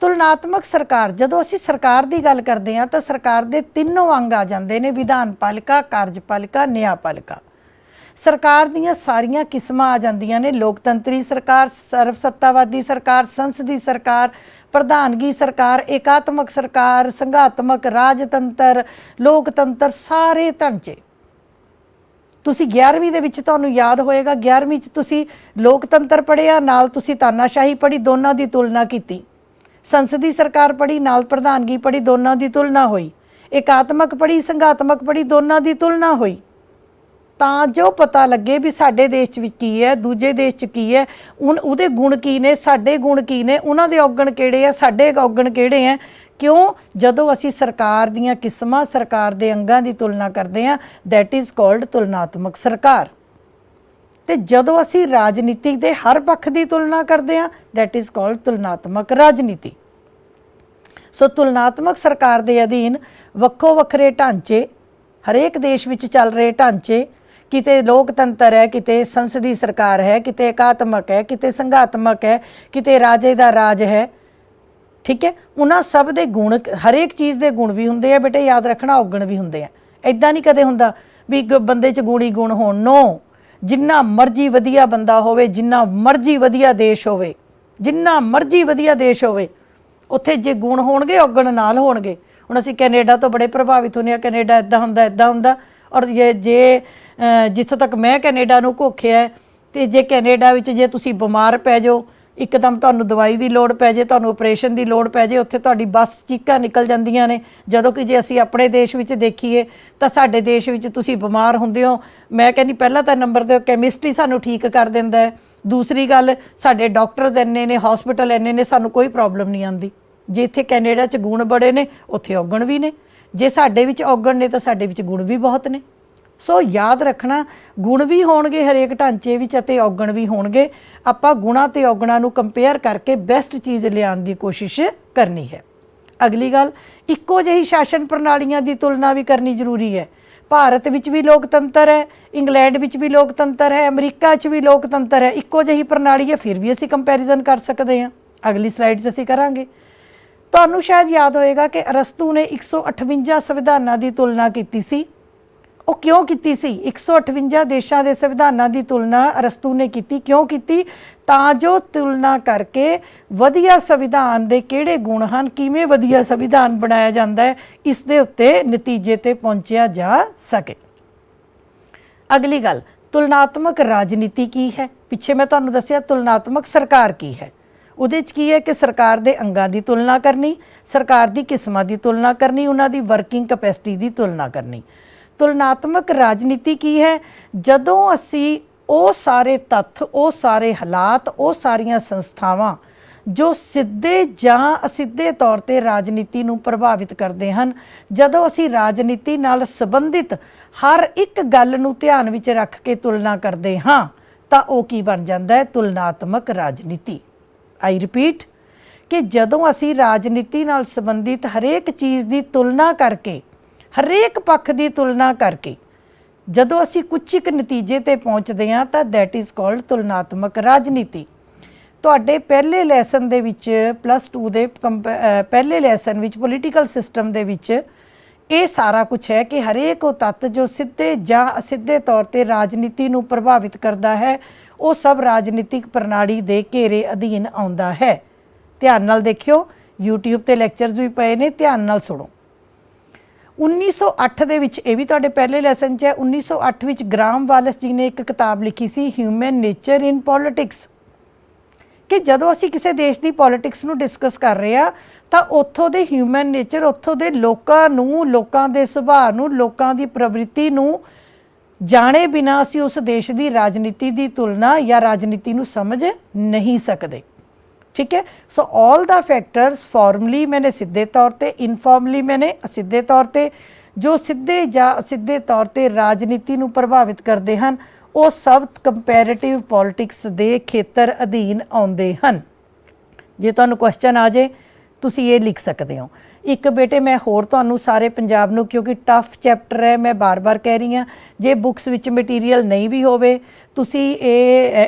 ਤੁਲਨਾਤਮਕ ਸਰਕਾਰ, ਜਦੋਂ ਅਸੀਂ ਸਰਕਾਰ ਦੀ ਗੱਲ ਕਰਦੇ ਹਾਂ ਤਾਂ ਸਰਕਾਰ ਦੇ ਤਿੰਨੋਂ ਅੰਗ ਆ ਜਾਂਦੇ ਨੇ, ਵਿਧਾਨ ਪਾਲਿਕਾ, ਕਾਰਜਪਾਲਿਕਾ, ਨਿਆਂਪਾਲਿਕਾ। ਸਰਕਾਰ ਦੀਆਂ ਸਾਰੀਆਂ ਕਿਸਮਾਂ ਆ ਜਾਂਦੀਆਂ ਨੇ, ਲੋਕਤੰਤਰੀ ਸਰਕਾਰ, ਸਰਵ ਸੱਤਾਵਾਦੀ ਸਰਕਾਰ, ਸੰਸਦੀ ਸਰਕਾਰ, ਪ੍ਰਧਾਨਗੀ ਸਰਕਾਰ, ਏਕਾਤਮਕ ਸਰਕਾਰ, ਸੰਘਾਤਮਕ, ਰਾਜਤੰਤਰ, ਲੋਕਤੰਤਰ, ਸਾਰੇ ਢਾਂਚੇ। ਤੁਸੀਂ 11ਵੀਂ ਦੇ ਵਿੱਚ ਤੁਹਾਨੂੰ ਯਾਦ ਹੋਏਗਾ, 11ਵੀਂ 'ਚ ਤੁਸੀਂ ਲੋਕਤੰਤਰ ਪੜ੍ਹਿਆ, ਨਾਲ ਤੁਸੀਂ ਤਾਨਾਸ਼ਾਹੀ ਪੜ੍ਹੀ, ਦੋਨਾਂ ਦੀ ਤੁਲਨਾ ਕੀਤੀ। ਸੰਸਦੀ ਸਰਕਾਰ ਪੜ੍ਹੀ, ਨਾਲ ਪ੍ਰਧਾਨਗੀ ਪੜ੍ਹੀ, ਦੋਨਾਂ ਦੀ ਤੁਲਨਾ ਹੋਈ। ਏਕਾਤਮਕ ਪੜ੍ਹੀ, ਸੰਘਾਤਮਕ ਪੜ੍ਹੀ, ਦੋਨਾਂ ਦੀ ਤੁਲਨਾ ਹੋਈ। ਤਾਂ ਜੋ ਪਤਾ ਲੱਗੇ ਵੀ ਸਾਡੇ ਦੇਸ਼ ਵਿੱਚ ਕੀ ਹੈ, ਦੂਜੇ ਦੇਸ਼ 'ਚ ਕੀ ਹੈ, ਉਹਦੇ ਗੁਣ ਕੀ ਨੇ, ਸਾਡੇ ਗੁਣ ਕੀ ਨੇ, ਉਹਨਾਂ ਦੇ ਔਗਣ ਕਿਹੜੇ ਆ, ਸਾਡੇ ਔਗਣ ਕਿਹੜੇ ਆ। ਕਿਉਂ? ਜਦੋਂ ਅਸੀਂ ਸਰਕਾਰ ਦੀਆਂ ਕਿਸਮਾਂ, ਸਰਕਾਰ ਦੇ ਅੰਗਾਂ ਦੀ ਤੁਲਨਾ ਕਰਦੇ ਹਾਂ, ਦੈਟ ਇਜ਼ ਕਾਲਡ ਤੁਲਨਾਤਮਕ ਸਰਕਾਰ। ਤੇ ਜਦੋਂ ਅਸੀਂ ਰਾਜਨੀਤੀ ਦੇ ਹਰ ਪੱਖ ਦੀ ਤੁਲਨਾ ਕਰਦੇ ਹਾਂ, ਦੈਟ ਇਜ਼ ਕਾਲਡ ਤੁਲਨਾਤਮਕ ਰਾਜਨੀਤੀ। ਸੋ ਤੁਲਨਾਤਮਕ ਸਰਕਾਰ ਦੇ ਅਧੀਨ ਵੱਖੋ ਵੱਖਰੇ ਢਾਂਚੇ, ਹਰੇਕ ਦੇਸ਼ ਵਿੱਚ ਚੱਲ ਰਹੇ ਢਾਂਚੇ, ਕਿਤੇ ਲੋਕਤੰਤਰ ਹੈ, ਕਿਤੇ ਸੰਸਦੀ ਸਰਕਾਰ ਹੈ, ਕਿਤੇ ਏਕਾਤਮਕ ਹੈ, ਕਿਤੇ ਸੰਘਾਤਮਕ ਹੈ, ਕਿਤੇ ਰਾਜੇ ਦਾ ਰਾਜ ਹੈ। ਠੀਕ ਹੈ, ਉਹਨਾਂ ਸਭ ਦੇ ਗੁਣ, ਹਰੇਕ ਚੀਜ਼ ਦੇ ਗੁਣ ਵੀ ਹੁੰਦੇ ਆ ਬੇਟੇ, ਯਾਦ ਰੱਖਣਾ, ਔਗਣ ਵੀ ਹੁੰਦੇ ਆ। ਇੱਦਾਂ ਨਹੀਂ ਕਦੇ ਹੁੰਦਾ ਵੀ ਬੰਦੇ 'ਚ ਗੁਣ ਹੀ ਗੁਣ ਹੋਣ। ਨੋ, ਜਿੰਨਾ ਮਰਜ਼ੀ ਵਧੀਆ ਬੰਦਾ ਹੋਵੇ, ਜਿੰਨਾ ਮਰਜ਼ੀ ਵਧੀਆ ਦੇਸ਼ ਹੋਵੇ, ਜਿੰਨਾ ਮਰਜ਼ੀ ਵਧੀਆ ਦੇਸ਼ ਹੋਵੇ, ਉੱਥੇ ਜੇ ਗੁਣ ਹੋਣਗੇ ਔਗਣ ਨਾਲ ਹੋਣਗੇ। ਹੁਣ ਅਸੀਂ ਕੈਨੇਡਾ ਤੋਂ ਬੜੇ ਪ੍ਰਭਾਵਿਤ ਹੁੰਦੇ ਹਾਂ, ਕੈਨੇਡਾ ਇੱਦਾਂ ਹੁੰਦਾ, ਇੱਦਾਂ ਹੁੰਦਾ। ਔਰ ਜੇ ਜਿੱਥੋਂ ਤੱਕ ਮੈਂ ਕੈਨੇਡਾ ਨੂੰ ਘੋਖਿਆ, ਅਤੇ ਜੇ ਕੈਨੇਡਾ ਵਿੱਚ ਜੇ ਤੁਸੀਂ ਬਿਮਾਰ ਪੈ ਜਾਓ, ਇੱਕਦਮ ਤੁਹਾਨੂੰ ਦਵਾਈ ਦੀ ਲੋੜ ਪੈ ਜੇ, ਤੁਹਾਨੂੰ ਆਪਰੇਸ਼ਨ ਦੀ ਲੋੜ ਪੈ ਜੇ, ਉੱਥੇ ਤੁਹਾਡੀ ਬਸ ਚੀਕਾਂ ਨਿਕਲ ਜਾਂਦੀਆਂ ਨੇ। ਜਦੋਂ ਕਿ ਜੇ ਅਸੀਂ ਆਪਣੇ ਦੇਸ਼ ਵਿੱਚ ਦੇਖੀਏ ਤਾਂ ਸਾਡੇ ਦੇਸ਼ ਵਿੱਚ ਤੁਸੀਂ ਬਿਮਾਰ ਹੁੰਦੇ ਹੋ, ਮੈਂ ਕਹਿੰਦੀ ਪਹਿਲਾਂ ਤਾਂ ਨੰਬਰ 'ਤੇ ਕੈਮਿਸਟਰੀ ਸਾਨੂੰ ਠੀਕ ਕਰ ਦਿੰਦਾ ਹੈ। ਦੂਸਰੀ ਗੱਲ, ਸਾਡੇ ਡਾਕਟਰਸ ਇੰਨੇ ਨੇ, ਹੌਸਪੀਟਲ ਇੰਨੇ ਨੇ, ਸਾਨੂੰ ਕੋਈ ਪ੍ਰੋਬਲਮ ਨਹੀਂ ਆਉਂਦੀ। ਜੇ ਇੱਥੇ ਕੈਨੇਡਾ 'ਚ ਗੁਣ ਬੜੇ ਨੇ, ਉੱਥੇ ਔਗਣ ਵੀ ਨੇ। ਜੇ ਸਾਡੇ ਵਿੱਚ ਔਗਣ ਨੇ ਤਾਂ ਸਾਡੇ ਵਿੱਚ ਗੁਣ ਵੀ ਬਹੁਤ ਨੇ। ਸੋ ਯਾਦ ਰੱਖਣਾ, ਗੁਣ ਵੀ ਹੋਣਗੇ ਹਰੇਕ ਢਾਂਚੇ ਵਿੱਚ ਅਤੇ ਔਗਣ ਵੀ ਹੋਣਗੇ। ਆਪਾਂ ਗੁਣਾਂ ਅਤੇ ਔਗਣਾਂ ਨੂੰ ਕੰਪੇਅਰ ਕਰਕੇ ਬੈਸਟ ਚੀਜ਼ ਲਿਆਉਣ ਦੀ ਕੋਸ਼ਿਸ਼ ਕਰਨੀ ਹੈ। ਅਗਲੀ ਗੱਲ, ਇੱਕੋ ਜਿਹੀ ਸ਼ਾਸਨ ਪ੍ਰਣਾਲੀਆਂ ਦੀ ਤੁਲਨਾ ਵੀ ਕਰਨੀ ਜ਼ਰੂਰੀ ਹੈ। ਭਾਰਤ ਵਿੱਚ ਵੀ ਲੋਕਤੰਤਰ ਹੈ, ਇੰਗਲੈਂਡ ਵਿੱਚ ਵੀ ਲੋਕਤੰਤਰ ਹੈ, ਅਮਰੀਕਾ 'ਚ ਵੀ ਲੋਕਤੰਤਰ ਹੈ, ਇੱਕੋ ਜਿਹੀ ਪ੍ਰਣਾਲੀ ਹੈ, ਫਿਰ ਵੀ ਅਸੀਂ ਕੰਪੈਰੀਜ਼ਨ ਕਰ ਸਕਦੇ ਹਾਂ। ਅਗਲੀ ਸਲਾਈਡ 'ਚ ਅਸੀਂ ਕਰਾਂਗੇ। ਤੁਹਾਨੂੰ ਸ਼ਾਇਦ ਯਾਦ ਹੋਏਗਾ ਕਿ ਅਰਸਤੂ ਨੇ 158 ਸੰਵਿਧਾਨਾਂ ਦੀ ਤੁਲਨਾ ਕੀਤੀ ਸੀ। ਉਹ ਕਿਉਂ ਕੀਤੀ ਸੀ? 158 ਦੇਸ਼ਾਂ ਦੇ ਸੰਵਿਧਾਨਾਂ ਦੀ ਤੁਲਨਾ ਅਰਸਤੂ ਨੇ ਕੀਤੀ। ਕਿਉਂ ਕੀਤੀ? ਤਾਂ ਜੋ ਤੁਲਨਾ ਕਰਕੇ ਵਧੀਆ ਸੰਵਿਧਾਨ ਦੇ ਕਿਹੜੇ ਗੁਣ ਹਨ, ਕਿਵੇਂ ਵਧੀਆ ਸੰਵਿਧਾਨ ਬਣਾਇਆ ਜਾਂਦਾ ਹੈ, ਇਸ ਦੇ ਉੱਤੇ ਨਤੀਜੇ 'ਤੇ ਪਹੁੰਚਿਆ ਜਾ ਸਕੇ। ਅਗਲੀ ਗੱਲ, ਤੁਲਨਾਤਮਕ ਰਾਜਨੀਤੀ ਕੀ ਹੈ? ਪਿੱਛੇ ਮੈਂ ਤੁਹਾਨੂੰ ਦੱਸਿਆ ਤੁਲਨਾਤਮਕ ਸਰਕਾਰ ਕੀ ਹੈ। ਉਹਦੇ 'ਚ ਕੀ ਹੈ ਕਿ ਸਰਕਾਰ ਦੇ ਅੰਗਾਂ ਦੀ ਤੁਲਨਾ ਕਰਨੀ, ਸਰਕਾਰ ਦੀ ਕਿਸਮਾਂ ਦੀ ਤੁਲਨਾ ਕਰਨੀ, ਉਹਨਾਂ ਦੀ ਵਰਕਿੰਗ ਕੈਪੈਸਿਟੀ ਦੀ ਤੁਲਨਾ ਕਰਨੀ। ਤੁਲਨਾਤਮਕ ਰਾਜਨੀਤੀ ਕੀ ਹੈ? ਜਦੋਂ ਅਸੀਂ ਉਹ ਸਾਰੇ ਤੱਥ, ਉਹ ਸਾਰੇ ਹਾਲਾਤ, ਉਹ ਸਾਰੀਆਂ ਸੰਸਥਾਵਾਂ ਜੋ ਸਿੱਧੇ ਜਾਂ ਅਸਿੱਧੇ ਤੌਰ ਤੇ ਰਾਜਨੀਤੀ ਨੂੰ ਪ੍ਰਭਾਵਿਤ ਕਰਦੇ ਹਨ। ਜਦੋਂ ਅਸੀਂ ਰਾਜਨੀਤੀ ਨਾਲ ਸੰਬੰਧਿਤ ਹਰ ਇੱਕ ਗੱਲ ਨੂੰ ਧਿਆਨ ਵਿੱਚ ਰੱਖ ਕੇ ਤੁਲਨਾ ਕਰਦੇ ਹਾਂ ਤਾਂ ਉਹ ਕੀ ਬਣ ਜਾਂਦਾ ਹੈ? ਤੁਲਨਾਤਮਕ ਰਾਜਨੀਤੀ। ਆਈ ਰਿਪੀਟ ਕਿ ਜਦੋਂ ਅਸੀਂ ਰਾਜਨੀਤੀ ਨਾਲ ਸੰਬੰਧਿਤ ਹਰੇਕ ਚੀਜ਼ ਦੀ ਤੁਲਨਾ ਕਰਕੇ, ਹਰੇਕ ਪੱਖ ਦੀ ਤੁਲਨਾ ਕਰਕੇ ਜਦੋਂ ਅਸੀਂ ਕੁਝ ਇੱਕ ਨਤੀਜੇ ਤੇ ਪਹੁੰਚਦੇ ਹਾਂ ਤਾਂ ਦੈਟ ਇਜ਼ ਕਾਲਡ ਤੁਲਨਾਤਮਕ ਰਾਜਨੀਤੀ। ਤੁਹਾਡੇ ਪਹਿਲੇ ਲੈਸਨ ਦੇ ਵਿੱਚ +2 ਦੇ ਪਹਿਲੇ ਲੈਸਨ ਵਿੱਚ ਪੋਲੀਟੀਕਲ ਸਿਸਟਮ ਦੇ ਵਿੱਚ ਇਹ ਸਾਰਾ ਕੁਝ ਹੈ ਕਿ ਹਰੇਕ ਉਹ ਤੱਤ ਜੋ ਸਿੱਧੇ ਜਾਂ ਅਸਿੱਧੇ ਤੌਰ ਤੇ ਰਾਜਨੀਤੀ ਨੂੰ ਪ੍ਰਭਾਵਿਤ ਕਰਦਾ ਹੈ ਉਹ ਸਭ ਰਾਜਨੀਤਿਕ ਪ੍ਰਣਾਲੀ ਦੇ ਘੇਰੇ ਅਧੀਨ ਆਉਂਦਾ ਹੈ। ਧਿਆਨ ਨਾਲ ਦੇਖਿਓ, YouTube ਤੇ ਲੈਕਚਰਸ ਵੀ ਪਏ ਨੇ, ਧਿਆਨ ਨਾਲ ਸੁਣੋ। 1908 ਦੇ ਵਿੱਚ, ਇਹ ਵੀ ਤੁਹਾਡੇ ਪਹਿਲੇ ਲੈਸਨ 'ਚ ਹੈ, 1908 ਵਿੱਚ ਗ੍ਰਾਹਮ ਵਾਲਸ ਜੀ ਨੇ ਇੱਕ ਕਿਤਾਬ ਲਿਖੀ ਸੀ ਹਿਊਮਨ ਨੇਚਰ ਇਨ ਪੋਲਿਟਿਕਸ, ਕਿ ਜਦੋਂ ਅਸੀਂ ਕਿਸੇ ਦੇਸ਼ ਦੀ ਪੋਲਿਟਿਕਸ ਨੂੰ ਡਿਸਕਸ ਕਰ ਰਹੇ ਹਾਂ ਤਾਂ ਉੱਥੋਂ ਦੇ ਹਿਊਮਨ ਨੇਚਰ, ਉੱਥੋਂ ਦੇ ਲੋਕਾਂ ਨੂੰ, ਲੋਕਾਂ ਦੇ ਸੁਭਾਅ ਨੂੰ, ਲੋਕਾਂ ਦੀ ਪ੍ਰਵਿਰਤੀ ਨੂੰ ਜਾਣੇ ਬਿਨਾਂ ਅਸੀਂ ਉਸ ਦੇਸ਼ ਦੀ ਰਾਜਨੀਤੀ ਦੀ ਤੁਲਨਾ ਜਾਂ ਰਾਜਨੀਤੀ ਨੂੰ ਸਮਝ ਨਹੀਂ ਸਕਦੇ। ठीक है। So all the factors formally मैंने सीधे तौर पे, इनफॉर्मली मैंने असीधे तौर पे, जो सीधे या असीधे तौर पे राजनीति नूं प्रभावित करते हैं वो सब कंपैरेटिव पॉलिटिक्स के खेतर अधीन आउंदे हन। जे तुहानूं क्वेश्चन आ जाए तुसीं ये लिख सकते हो। एक बेटे मैं होर तुहानूं सारे पंजाब नूं, क्योंकि टफ चैप्टर है, मैं बार बार कह रही हाँ, जे बुक्स विच मटीरियल नहीं भी होवे तुसी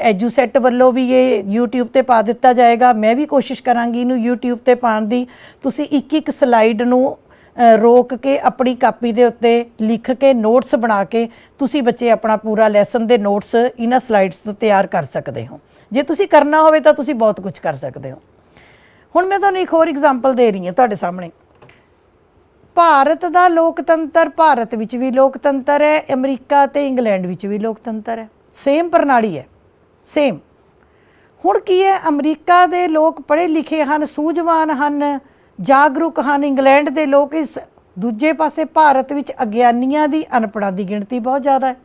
एजुसैट वालों भी ये यूट्यूब ते पा दिता जाएगा। मैं भी कोशिश करांगी इनू यूट्यूब ते पाउण दी। तुसी एक स्लाइड नूं रोक के अपनी कापी दे उत्ते लिख के नोट्स बना के तुसी बच्चे अपना पूरा लैसन दे नोट्स इन्हां स्लाइड्स तो तैयार कर सकते हो। जे तुसी करना होवे तां तुसी बहुत कुछ कर सकते हो। हुण मैं तुहानूं एक होर एग्जाम्पल दे रही हां तुहाडे सामने। भारत दा लोकतंत्र, भारत विच भी लोकतंत्र है, अमरीका ते इंग्लैंड विच भी लोकतंत्र है, सेम प्रणाली है, सेम। हुण की है, अमरीका दे लोग पढ़े लिखे हैं, सूझवान हैं, जागरूक हैं। इंग्लैंड दे लोग इस दूजे पासे भारत विच अग्यानियां दी, अनपढ़ां दी गिणती बहुत ज़्यादा है।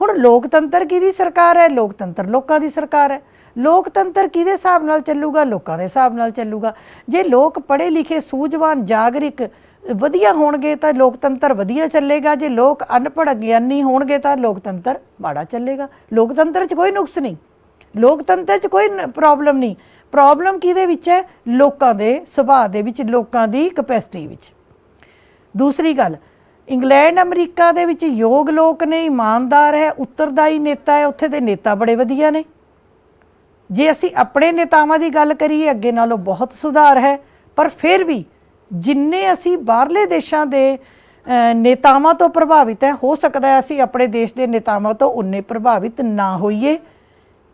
हुण लोकतंत्र किहदी सरकार है? लोकतंत्र लोकां दी सरकार है। लोकतंत्र किहदे हिसाब नाल चलूगा? लोकां दे हिसाब नाल चलूगा। जे लोग पढ़े लिखे, सूझवान, जागरिक वधिया होणगे तां लोकतंत्र वधिया चलेगा। जे लोग अनपढ़ अग्यानी होणगे तां लोकतंत्र माड़ा चलेगा। लोकतंत्र 'च कोई नुक्स नहीं, लोकतंत्र 'च कोई प्रॉब्लम नहीं। प्रॉब्लम किहदे विच है? लोकां दे सुभाਅ दे विच, लोकां दी कैपेसिटी विच। दूसरी गल, इंग्लैंड अमरीका दे विच योग लोक ने, ईमानदार है, उत्तरदाई नेता है, उत्थे दे नेता बड़े वधिया ने। जे असी अपने नेतावां दी गल करिए अगे नालों बहुत सुधार है, पर फिर भी जिन्ने असी बाहरले देशां दे नेतावां तो प्रभावित है, हो सकता है असी अपने देश के नेतावां तो उन्ने प्रभावित ना होइए।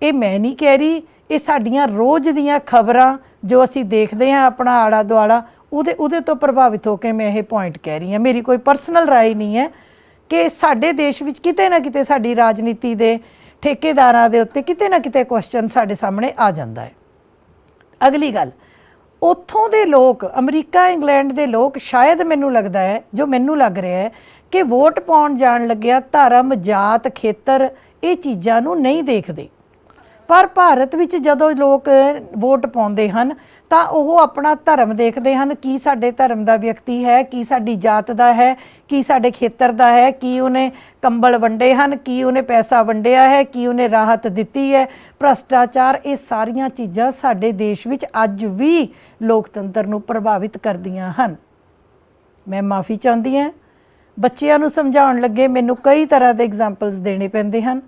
ये मैं नहीं कह रही, ये साडियां रोज़ दियां खबरां जो असी देखते हैं अपना आला दुआला, उहदे तो प्रभावित होकर मैं ये पॉइंट कह रही हाँ। मेरी कोई पर्सनल राय नहीं है कि साडे देश विच किते ना किते साडी राजनीति दे ठेकेदारां दे उत्ते किते ना किते क्वेश्चन साडे सामने आ जांदा है। अगली गल, उत्थों दे लोग, अमरीका इंग्लैंड दे लोग, शायद मैनूं लगदा है, जो मैनूं लग रहा है कि वोट पाउण जाण लग्गिया धर्म, जात, खेतर ये चीज़ां नूं नहीं देखदे। पर भारत विच जदों लोग वोट पाउंदे हन तां ओह अपना धर्म देखते हैं, की साडे धर्म का व्यक्ति है, की साडी जात का है, की साडे खेतर का है, की उन्हें कंबल वंडे हैं, की उन्हें पैसा वंडिया है, की उन्हें राहत दिती है। भ्रष्टाचार, ये सारियां चीज़ां साडे देश विच अज भी लोकतंत्र नूं प्रभावित करदियां हन। मैं माफ़ी चाहुंदी हां, बच्चिआं नूं समझाउण लगे मैनूं कई तरह के एग्जाम्पल्स देने पैंदे हन।